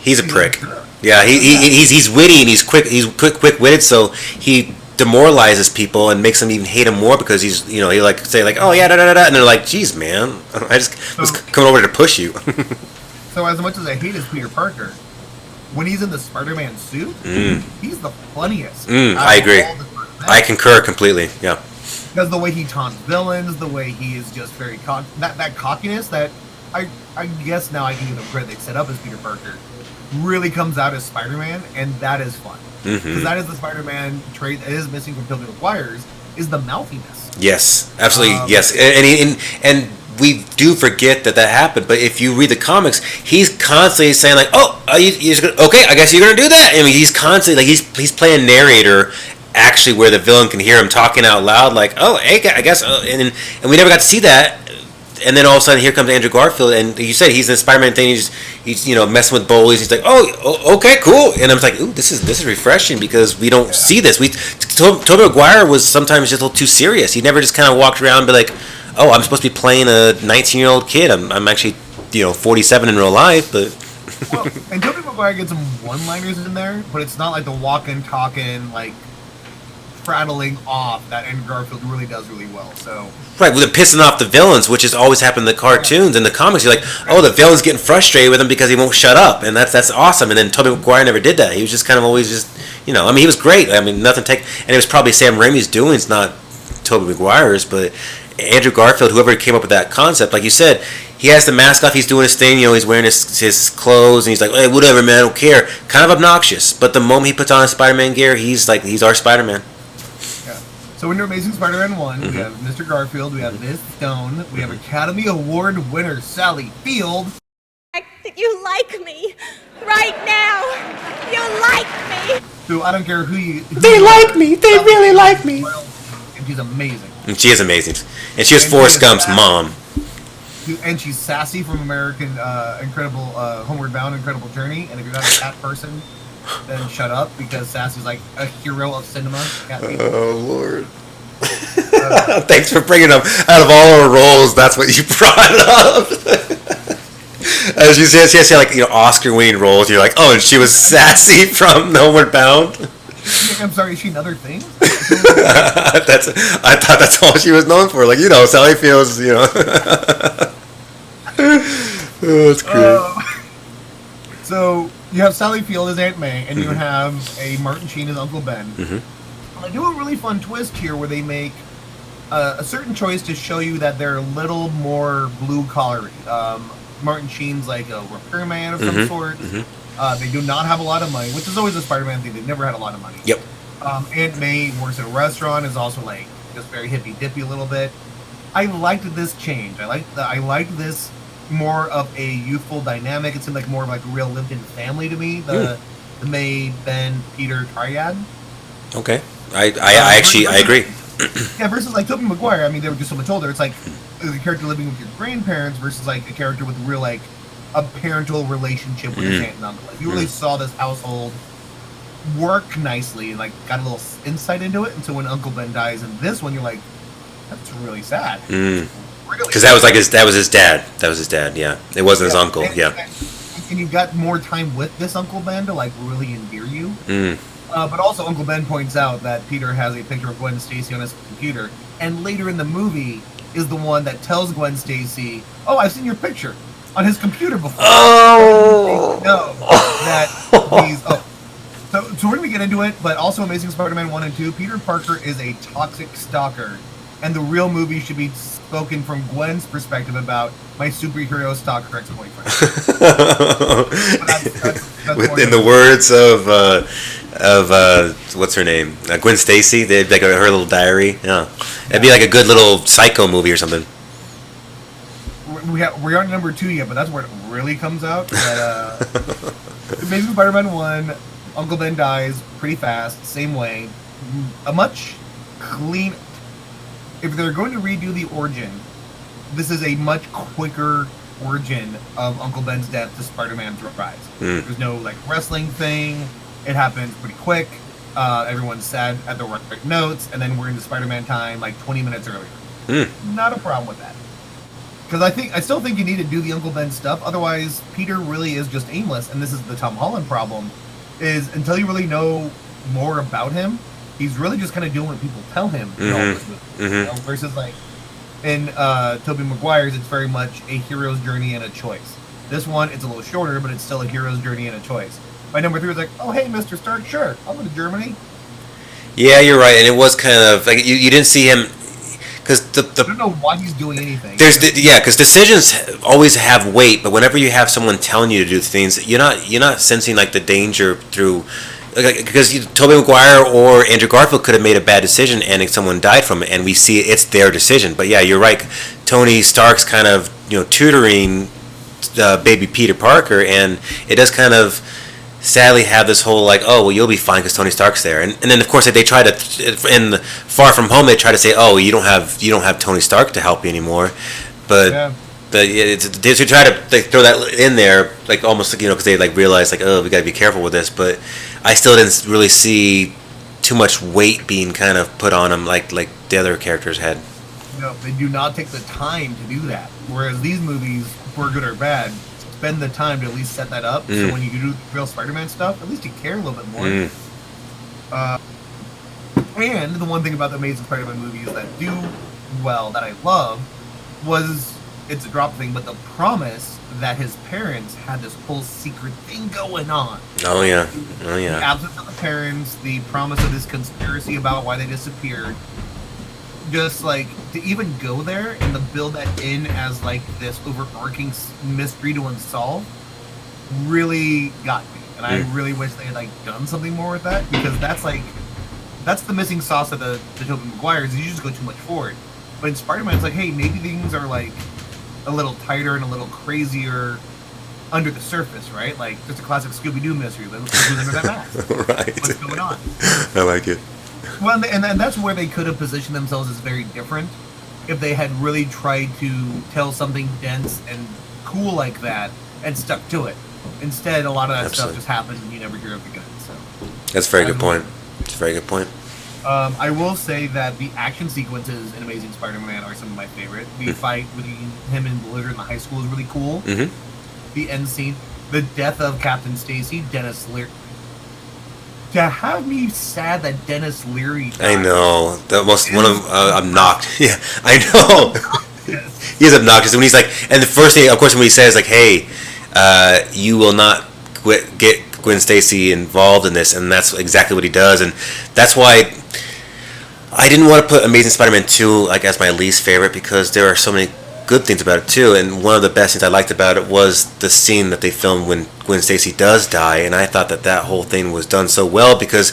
he's a prick. Yeah, he's witty and he's quick witted. So he demoralizes people and makes them even hate him more because he's he like say like, oh yeah, da da da, and they're like, geez, man, I just was coming over to push you. So as much as I hate his Peter Parker, when he's in the Spider-Man suit, he's the funniest. I agree. I concur completely. Yeah. Because the way he taunts villains, the way he is just very that cockiness that I guess now I can give him credit they set up as Peter Parker really comes out as Spider-Man, and that is fun. Because that is the Spider-Man trait that is missing from Tobey Maguire's is the mouthiness. Yes, absolutely. Yes, and we do forget that happened. But if you read the comics, he's constantly saying like, "Oh, okay, I guess you're gonna do that." I mean, he's constantly like he's playing narrator, actually, where the villain can hear him talking out loud, like, "Oh, hey, I guess," and we never got to see that. And then all of a sudden, here comes Andrew Garfield, and you said he's in the Spider-Man thing. He's messing with bullies. He's like, "Oh, okay, cool." And I'm like, "Ooh, this is refreshing because we don't see this." Tobey Maguire was sometimes just a little too serious. He never just kind of walked around and be like, "Oh, I'm supposed to be playing a 19-year-old kid. I'm actually 47 in real life." But well, and Tobey Maguire gets some one-liners in there, but it's not like the walking, talking, like prattling off that Andrew Garfield really does really well. So. Right, with the pissing off the villains, which has always happened in the cartoons and the comics. You're like, oh, the villain's getting frustrated with him because he won't shut up, and that's awesome. And then Tobey Maguire never did that. He was just kind of always just, I mean, he was great. I mean, and it was probably Sam Raimi's doings, not Tobey Maguire's. But Andrew Garfield, whoever came up with that concept, like you said, he has the mask off. He's doing his thing. He's wearing his clothes, and he's like, hey, whatever, man, I don't care. Kind of obnoxious, but the moment he puts on his Spider-Man gear, he's our Spider-Man. So in Amazing Spider-Man 1, we have Mr. Garfield, we have Ms. Stone, we have Academy Award winner Sally Field. That you like me right now. You like me. So I don't care who They like me. They really like me. And she's amazing. And she is amazing. And she was Forrest Gump's mom. And she's sassy from American Incredible Homeward Bound Incredible Journey. And if you're not a cat person, then shut up, because Sassy's like a hero of cinema. Oh, Lord. Thanks for bringing up. Out of all our roles, that's what you brought up. As you said, she has like Oscar-winning roles. You're like, oh, and she was Sassy from Homeward Bound. I'm sorry, is she another thing? I thought that's all she was known for. Like Sally Field's. Oh, it's great. So you have Sally Field as Aunt May, and you have a Martin Sheen as Uncle Ben. They do a really fun twist here where they make a certain choice to show you that they're a little more blue-collar. Martin Sheen's like a repairman of some sort. They do not have a lot of money, which is always a Spider-Man thing. They've never had a lot of money. Yep. Aunt May works at a restaurant, is also like just very hippy-dippy a little bit. I liked this change. I liked this more of a youthful dynamic. It seemed like more of like a real lived-in family to me. The May, Ben, Peter triad. Okay, I agree. Yeah, versus like Tobey Maguire. I mean, they were just so much older. It's like the character living with your grandparents versus like a character with real like a parental relationship with his aunt and uncle. Like, you really saw this household work nicely and like got a little insight into it. And so when Uncle Ben dies in this one, you're like, that's really sad. Because that was like his dad. That was his dad. Yeah, it wasn't his uncle. And you got more time with this Uncle Ben to like really endear you. But also Uncle Ben points out that Peter has a picture of Gwen Stacy on his computer, and later in the movie is the one that tells Gwen Stacy, "Oh, I've seen your picture on his computer before." Oh, no, that he's. Oh. So we're gonna get into it, but also Amazing Spider-Man 1 and 2. Peter Parker is a toxic stalker, and the real movie should be spoken from Gwen's perspective about my superhero stalker ex-boyfriend. In the words of what's her name, Gwen Stacy, they'd like her little diary. Yeah, it'd be like a good little Psycho movie or something. We aren't number 2 yet, but that's where it really comes out. But, Amazing Spider-Man 1, Uncle Ben dies pretty fast, same way. a much clean. If they're going to redo the origin, this is a much quicker origin of Uncle Ben's death to Spider-Man's rise. There's no like wrestling thing. It happens pretty quick. Everyone's sad at the right notes, and then we're into Spider-Man time like 20 minutes earlier. Not a problem with that. Because I still think you need to do the Uncle Ben stuff. Otherwise, Peter really is just aimless, and this is the Tom Holland problem. Is until you really know more about him, he's really just kind of doing what people tell him. Versus like in Tobey Maguire's, it's very much a hero's journey and a choice. This one, it's a little shorter, but it's still a hero's journey and a choice. My number 3 was like, oh hey, Mr. Stark, sure, I'll go to Germany. Yeah, you're right, and it was kind of like you didn't see him because I don't know why he's doing anything. Because decisions always have weight, but whenever you have someone telling you to do things, you're not sensing like the danger through. Because Tobey Maguire or Andrew Garfield could have made a bad decision and someone died from it, and we see it's their decision. But yeah, you're right. Tony Stark's kind of tutoring baby Peter Parker, and it does kind of sadly have this whole like, oh well, you'll be fine because Tony Stark's there, and then of course they try to in Far From Home they try to say, oh, you don't have Tony Stark to help you anymore, but. Yeah. They try to like, throw that in there, like almost because they like realize like, oh, we got to be careful with this. But I still didn't really see too much weight being kind of put on them like the other characters had. No, they do not take the time to do that. Whereas these movies, for good or bad, spend the time to at least set that up. So when you do real Spider-Man stuff, at least you care a little bit more. And the one thing about the Amazing Spider-Man movies that do well, that I love, was it's a drop thing, but the promise that his parents had this whole secret thing going on. Oh yeah. The absence of the parents, the promise of this conspiracy about why they disappeared. Just like to even go there and to build that in as like this overarching mystery to unsolve really got me. And I really wish they had like done something more with that, because that's the missing sauce of the Tobey Maguire's. You just go too much forward. But in Spider-Man, it's like, hey, maybe things are like a little tighter and a little crazier under the surface, right? Like just a classic Scooby-Doo mystery. Like, who's under that mask? Right. What's going on? I like it. Well, and that's where they could have positioned themselves as very different if they had really tried to tell something dense and cool like that and stuck to it. Instead, a lot of that stuff just happens and you never hear of it again. So that's a very good point. It's a very good point. I will say that the action sequences in Amazing Spider-Man are some of my favorite. The fight between him and Blizzard in the high school is really cool. The end scene, the death of Captain Stacy, Dennis Leary. To have me sad that Dennis Leary died. I know. I'm knocked. Yeah, I know. He's obnoxious when he's like, and the first thing, of course, when he says like, "Hey, you will not get Gwen Stacy involved in this," and that's exactly what he does, and that's why I didn't want to put Amazing Spider-Man 2 like as my least favorite, because there are so many good things about it too, and one of the best things I liked about it was the scene that they filmed when Gwen Stacy does die, and I thought that whole thing was done so well because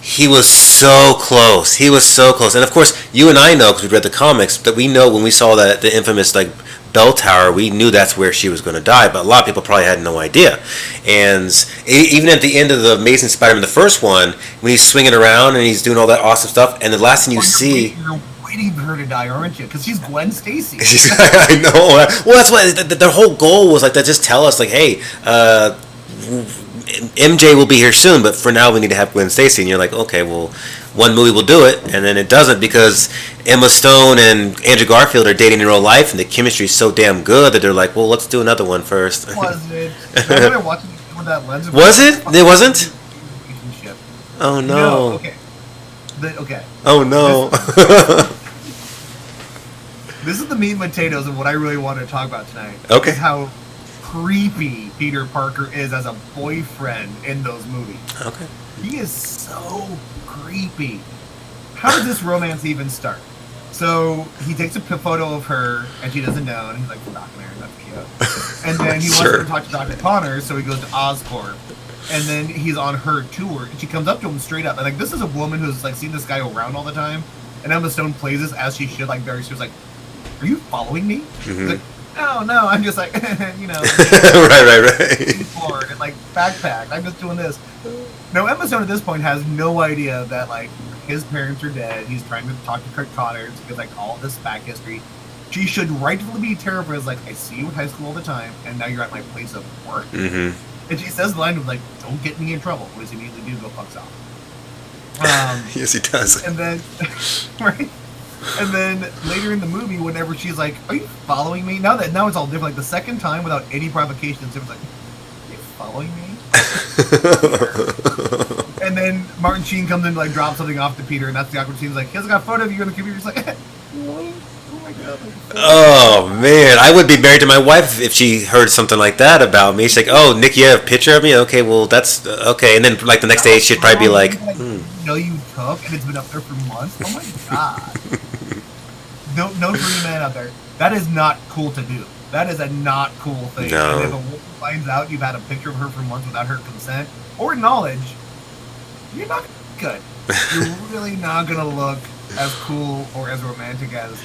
he was so close. And of course, you and I know, because we read the comics, that we know when we saw that the infamous like bell tower, we knew that's where she was going to die, but a lot of people probably had no idea. And even at the end of the Amazing Spider-Man, the first one, when he's swinging around and he's doing all that awesome stuff, and the last thing you see... You're waiting for her to die, aren't you? Because she's Gwen Stacy. I know. Well, that's why their whole goal was like to just tell us, like, hey, MJ will be here soon, but for now we need to have Gwen Stacy. And you're like, okay, well, one movie will do it, and then it doesn't, because Emma Stone and Andrew Garfield are dating in real life, and the chemistry is so damn good that they're like, well, let's do another one first. Was it? I watching it with that lens. Was it? It wasn't? Oh no. No, okay. Okay. Oh no. This is the meat and potatoes of what I really want to talk about tonight. Okay. Is how creepy Peter Parker is as a boyfriend in those movies. Okay. He is so creepy. How does this romance even start? So he takes a photo of her, and she doesn't know, and he's like, stalking her, that's cute. And then he wants to talk to Dr. Connors, so he goes to Oscorp. And then he's on her tour, and she comes up to him straight up. And like, this is a woman who's like seen this guy around all the time. And Emma Stone plays this as she should, like very. She was like, "Are you following me?" Mm-hmm. Like, no, I'm just like, you know, right. forward and like backpack. I'm just doing this. No, Emma Stone at this point has no idea that like his parents are dead. He's trying to talk to Kurt Connors because like all this back history. She should rightfully be terrified. It's like, I see you in high school all the time, and now you're at my place of work. Mm-hmm. And she says the line of like, "Don't get me in trouble." What does he immediately do? Go fucks off. Yes, he does. And then, right? And then later in the movie, whenever she's like, "Are you following me?" Now it's all different. Like the second time, without any provocation, it was like, "Are you following me?" And then Martin Sheen comes in to like drop something off to Peter, and that's the awkward scene. He's like, "He hasn't got a photo of you on the computer." He's like, "What? Oh my god." Oh man, I would be married to my wife if she heard something like that about me. She's like, "Oh, Nick, you have a picture of me? Okay, well that's okay." And then like the next day, she'd probably be like, "No, you took, and it's been up there for months." Oh my god! No free man out there. That is not cool to do. That is a not cool thing. No. And if a woman finds out you've had a picture of her for months without her consent or knowledge, you're not good. You're really not gonna look as cool or as romantic as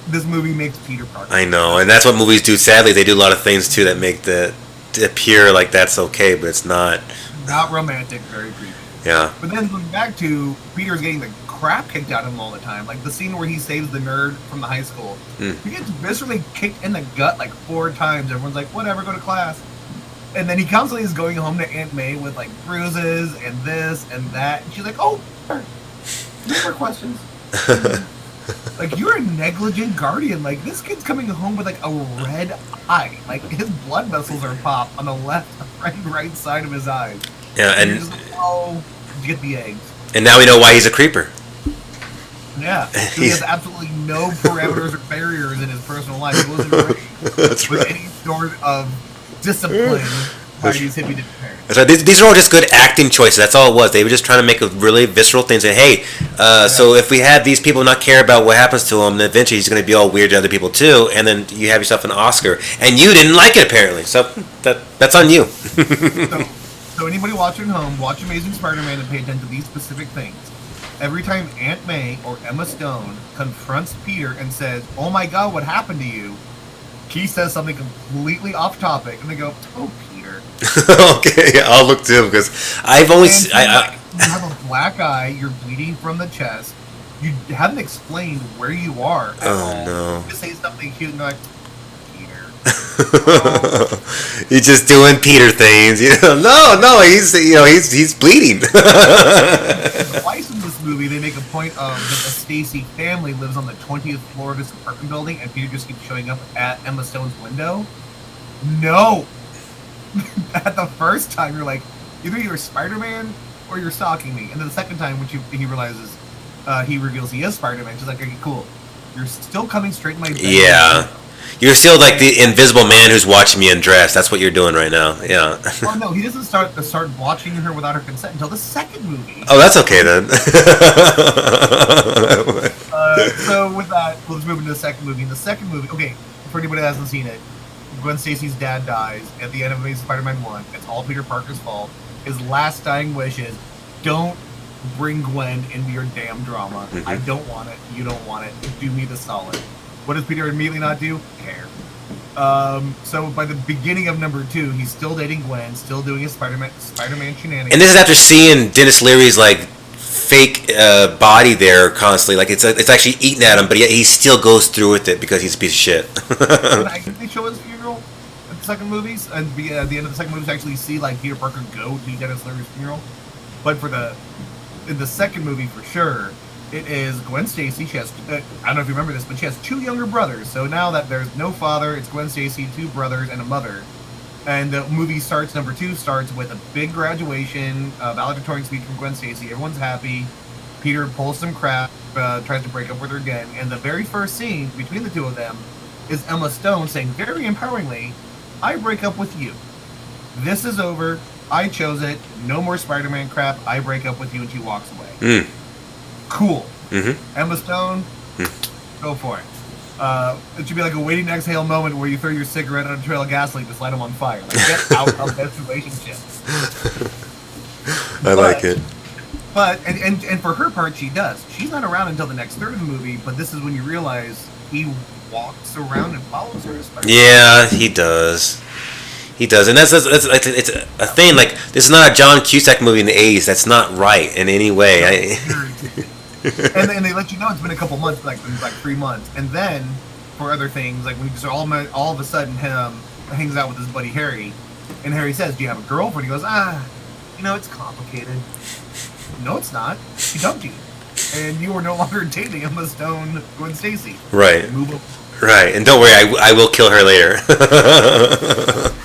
this movie makes Peter Parker. I know, and that's what movies do. Sadly, they do a lot of things too that make the to appear like that's okay, but it's not. Not romantic, very creepy. Yeah. But then going back to Peter's getting the crap kicked out of him all the time, like the scene where he saves the nerd from the high school. He gets viscerally kicked in the gut like 4 times. Everyone's like, "Whatever, go to class." And then he constantly is going home to Aunt May with like bruises and this and that. And she's like, "Oh, no more questions." Like, you're a negligent guardian. Like, this kid's coming home with like a red eye. Like, his blood vessels are popped on the left and right side of his eyes. Yeah, And you're and just like, "Oh, get the eggs." and now we know why he's a creeper. Yeah, so he has absolutely no parameters or barriers in his personal life. He wasn't raised That's with right. any sort of discipline by these hippie parents. That's right. These are all just good acting choices. That's all it was. They were just trying to make a really visceral thing. Saying, "Hey, so if we have these people not care about what happens to him, then eventually he's going to be all weird to other people too, and then you have yourself an Oscar, and you didn't like it apparently. So that's on you." So anybody watching at home, watch Amazing Spider-Man and pay attention to these specific things. Every time Aunt May or Emma Stone confronts Peter and says, "Oh my god, what happened to you?" he says something completely off topic, and they go, "Oh, Peter." Okay, I'll look too because I've only And you have a black eye, you're bleeding from the chest, you haven't explained where you are at all. Oh no. You just say something cute and they're like, "Peter." He's just doing Peter things, No, he's bleeding. Twice in this movie, they make a point of that the Stacy family lives on the 20th floor of this apartment building, and Peter just keeps showing up at Emma Stone's window. No! At the first time, you're like, either you're Spider-Man or you're stalking me. And then the second time, when he realizes, he reveals he is Spider-Man, she's like, "Okay, cool. You're still coming straight in my bedroom." Yeah. You're still like the invisible man who's watching me undress. That's what you're doing right now. Yeah. Oh no, he doesn't start watching her without her consent until the second movie. Oh, that's okay then. So with that, let's move into the second movie. In the second movie, okay, for anybody that hasn't seen it, Gwen Stacy's dad dies at the end of Amazing Spider-Man 1. It's all Peter Parker's fault. His last dying wish is, "Don't bring Gwen into your damn drama. I don't want it. You don't want it. Do me the solid." What does Peter immediately not do? Care. So by the beginning of number 2, he's still dating Gwen, still doing his Spider-Man shenanigans. And this is after seeing Dennis Leary's like fake body there constantly. Like it's actually eating at him, but yet he still goes through with it because he's a piece of shit. And I think they show his funeral in the second movies, and at the end of the second movies, actually see like Peter Parker go to Dennis Leary's funeral. But in the second movie, for sure, it is Gwen Stacy. She has, I don't know if you remember this, but she has 2 younger brothers. So now that there's no father, it's Gwen Stacy, 2 brothers, and a mother. And the movie starts, number 2 starts with a big graduation, valedictorian speech from Gwen Stacy. Everyone's happy. Peter pulls some crap, tries to break up with her again. And the very first scene between the two of them is Emma Stone saying very empoweringly, "I break up with you. This is over. I chose it. No more Spider-Man crap. I break up with you," and she walks away. Cool. Emma Stone, go for it. It should be like a waiting to exhale moment where you throw your cigarette on a trail of gasoline, just light them on fire. Like, get out of this relationship. I like it. But and for her part, she does. She's not around until the next third of the movie. But this is when you realize he walks around and follows her. Yeah, he does. He does, and that's it's a thing. Like, this is not a John Cusack movie in the '80s. That's not right in any way. And they let you know it's been a couple months, like 3 months, and then for other things, like when he just all of a sudden hangs out with his buddy Harry, and Harry says, "Do you have a girlfriend?" He goes, it's complicated. No, it's not. She dumped you, and you are no longer dating Emma Stone, Gwen Stacy. Right. Move up. Right, and don't worry, I will kill her later.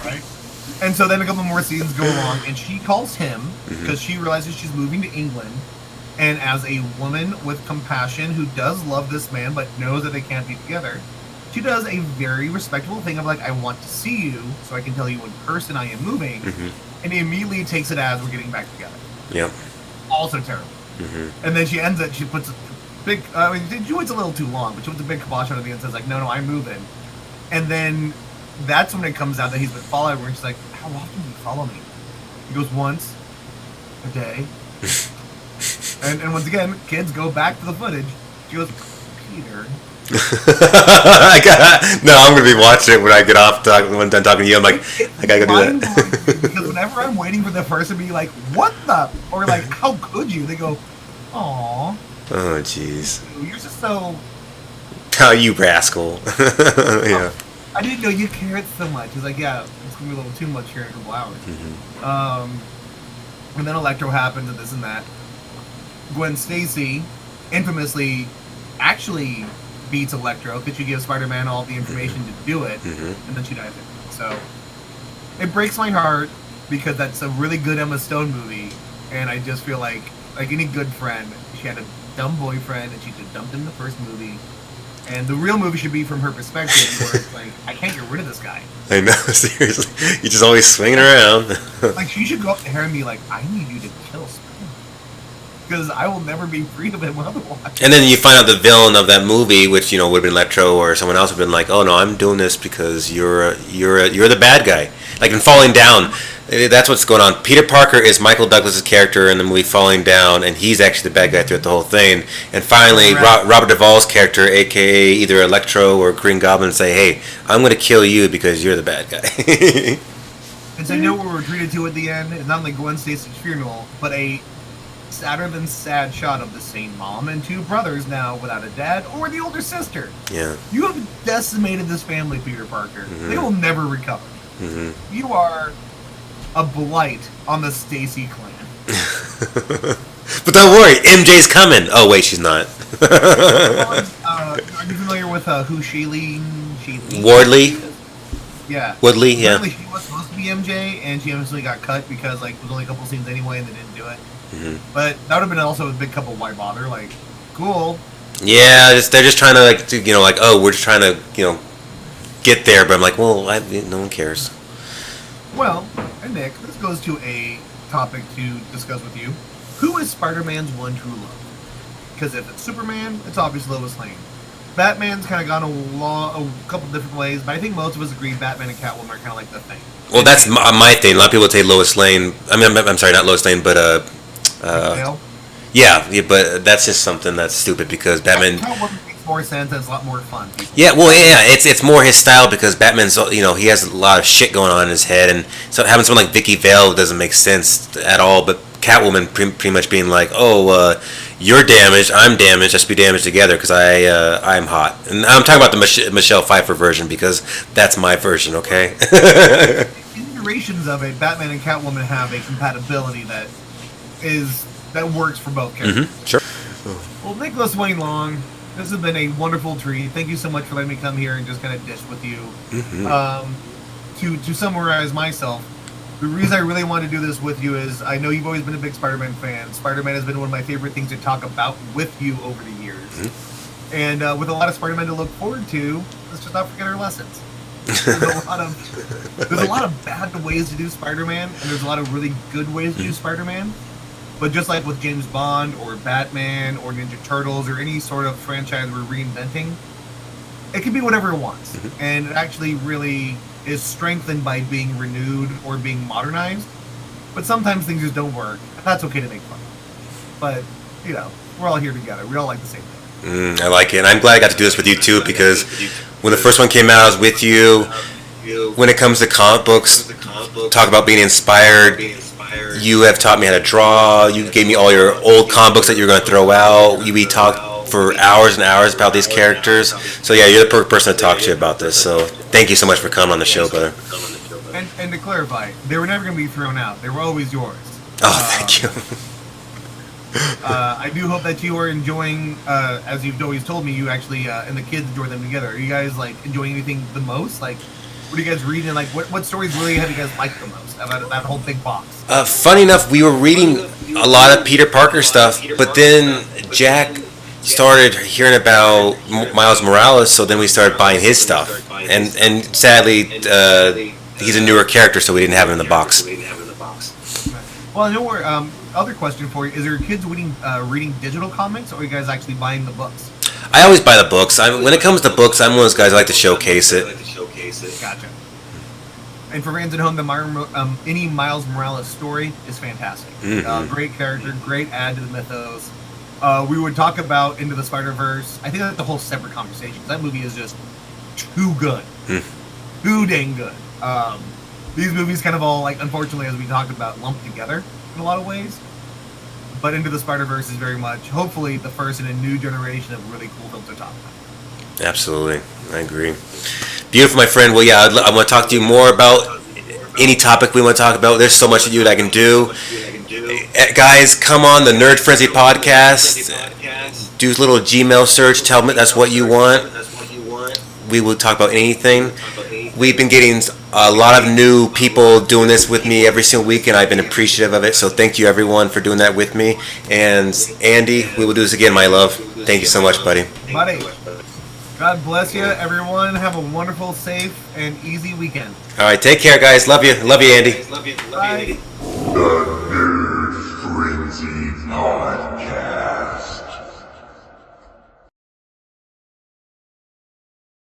Right. And so then a couple more scenes go along, and she calls him because she realizes she's moving to England. And as a woman with compassion who does love this man but knows that they can't be together, she does a very respectable thing of like, I want to see you so I can tell you in person I am moving. And he immediately takes it as we're getting back together. Yep. Also terrible. And then she ends it, she puts a big, she waits a little too long, but she puts a big kibosh on it at the end and says like, no, I'm moving. And then that's when it comes out that he's been following her, and she's like, how often do you follow me? He goes, once a day. And once again, kids go back to the footage. She goes, Peter. I'm gonna be watching it when I get off. When I'm done talking to you, I'm like, I gotta go do that. Because whenever I'm waiting for the person to be like, what the? Or like, how could you? They go, aw. Oh, jeez. You're just so... Oh, you rascal. Yeah. I didn't know you cared so much. He's like, yeah, it's going to be a little too much here in a couple hours. And then Electro happens and this and that. Gwen Stacy infamously actually beats Electro because she gives Spider-Man all the information to do it, and then she dies. So it breaks my heart because that's a really good Emma Stone movie, and I just feel like any good friend, she had a dumb boyfriend and she just dumped him in the first movie. And the real movie should be from her perspective, where it's like, I can't get rid of this guy. I know, seriously. You're just always swinging around. Like, she should go up to her and be like, I need you to kill Spider-Man. Because I will never be free of him otherwise. And then you find out the villain of that movie, which, would have been Electro, or someone else would have been like, oh no, I'm doing this because you're the bad guy. Like in Falling Down, that's what's going on. Peter Parker is Michael Douglas's character in the movie Falling Down, and he's actually the bad guy throughout the whole thing. And finally, Robert Duvall's character, aka either Electro or Green Goblin, say, hey, I'm going to kill you because you're the bad guy. And so you know what we're treated to at the end? It's not only Gwen Stacy's funeral, but a sadder than sad shot of the same mom and two brothers now without a dad or the older sister. Yeah. You have decimated this family, Peter Parker. They will never recover. You are a blight on the Stacy clan. But don't worry, MJ's coming. Oh wait, she's not. Are you familiar with who Sheely Wardley? Yeah. Woodley, yeah. Apparently she was supposed to be MJ, and she eventually got cut because it was only a couple scenes anyway, and they didn't do it. But that would have been also a big couple. Why bother? Like, cool. Yeah, they're just trying to oh, we're just trying to get there. But I'm like, well, no one cares. Well, and Nick, this goes to a topic to discuss with you. Who is Spider-Man's one true love? Because if it's Superman, it's obviously Lois Lane. Batman's kind of gone a couple different ways, but I think most of us agree Batman and Catwoman are kind of like the thing. Well, that's my thing. A lot of people say Lois Lane. I'm sorry, not Lois Lane, but yeah, but that's just something that's stupid because Batman. Catwoman makes more sense and it's a lot more fun. Yeah, well, yeah, it's more his style because Batman's he has a lot of shit going on in his head, and so having someone like Vicky Vale doesn't make sense at all. But Catwoman pretty much being like, oh, you're damaged, I'm damaged, let's be damaged together because I'm hot. And I'm talking about the Michelle Pfeiffer version because that's my version, okay? Iterations of it, Batman and Catwoman have a compatibility that works for both characters. Sure. Well, Nicholas Wayne Long, this has been a wonderful treat. Thank you so much for letting me come here and just kind of dish with you. To summarize myself, the reason I really want to do this with you is I know you've always been a big Spider-Man fan. Spider-Man has been one of my favorite things to talk about with you over the years. And with a lot of Spider-Man to look forward to, let's just not forget our lessons. There's a lot of bad ways to do Spider-Man, and there's a lot of really good ways to do Spider-Man. But just like with James Bond or Batman or Ninja Turtles or any sort of franchise we're reinventing, it can be whatever it wants. And it actually really is strengthened by being renewed or being modernized. But sometimes things just don't work. And that's okay to make fun of. But, we're all here together. We all like the same thing. I like it. And I'm glad I got to do this with you too because when the first one came out, I was with you. when it comes to comic books, talk about being inspired. You have taught me how to draw. You gave me all your old comic books that you're going to throw out. We talked for hours and hours about these characters. So yeah, you're the perfect person to talk to about this. So thank you so much for coming on the show, brother. And to clarify, they were never going to be thrown out. They were always yours. Oh, thank you. I do hope that you are enjoying, as you've always told me, you actually and the kids enjoy them together. Are you guys like enjoying anything the most? Like, what are you guys reading? Like, what stories really have you guys liked the most out of that whole big box? Funny enough, we were reading a lot of Peter Parker stuff, but then Jack started hearing about Miles Morales, so then we started buying his stuff. And sadly, he's a newer character, so we didn't have him in the box. Well, I know where. Other question for you: is your kids reading digital comics, or are you guys actually buying the books? I always buy the books. When it comes to books, I'm one of those guys who like to showcase it. Gotcha. And for fans at home, any Miles Morales story is fantastic. Great character, great add to the mythos. We would talk about Into the Spider-Verse. I think that's the whole separate conversation. That movie is just too good, too dang good. These movies kind of all, like, unfortunately, as we talked about, lumped together in a lot of ways. But Into the Spider-Verse is very much, hopefully, the first in a new generation of really cool films to talk about. Absolutely, I agree. Beautiful, my friend. Well, yeah, I want to talk to you more about any topic we want to talk about. There's so much of you that I can do. Guys, come on the Nerd Frenzy podcast. Do a little Gmail search. Tell me that's what you want. We will talk about anything. We've been getting a lot of new people doing this with me every single week, and I've been appreciative of it. So thank you, everyone, for doing that with me. And Andy, we will do this again, my love. Thank you so much, buddy. Buddy, God bless you, everyone. Have a wonderful, safe, and easy weekend. All right, take care, guys. Love you. Love you, Andy. Bye. The Nerd Frenzy Podcast.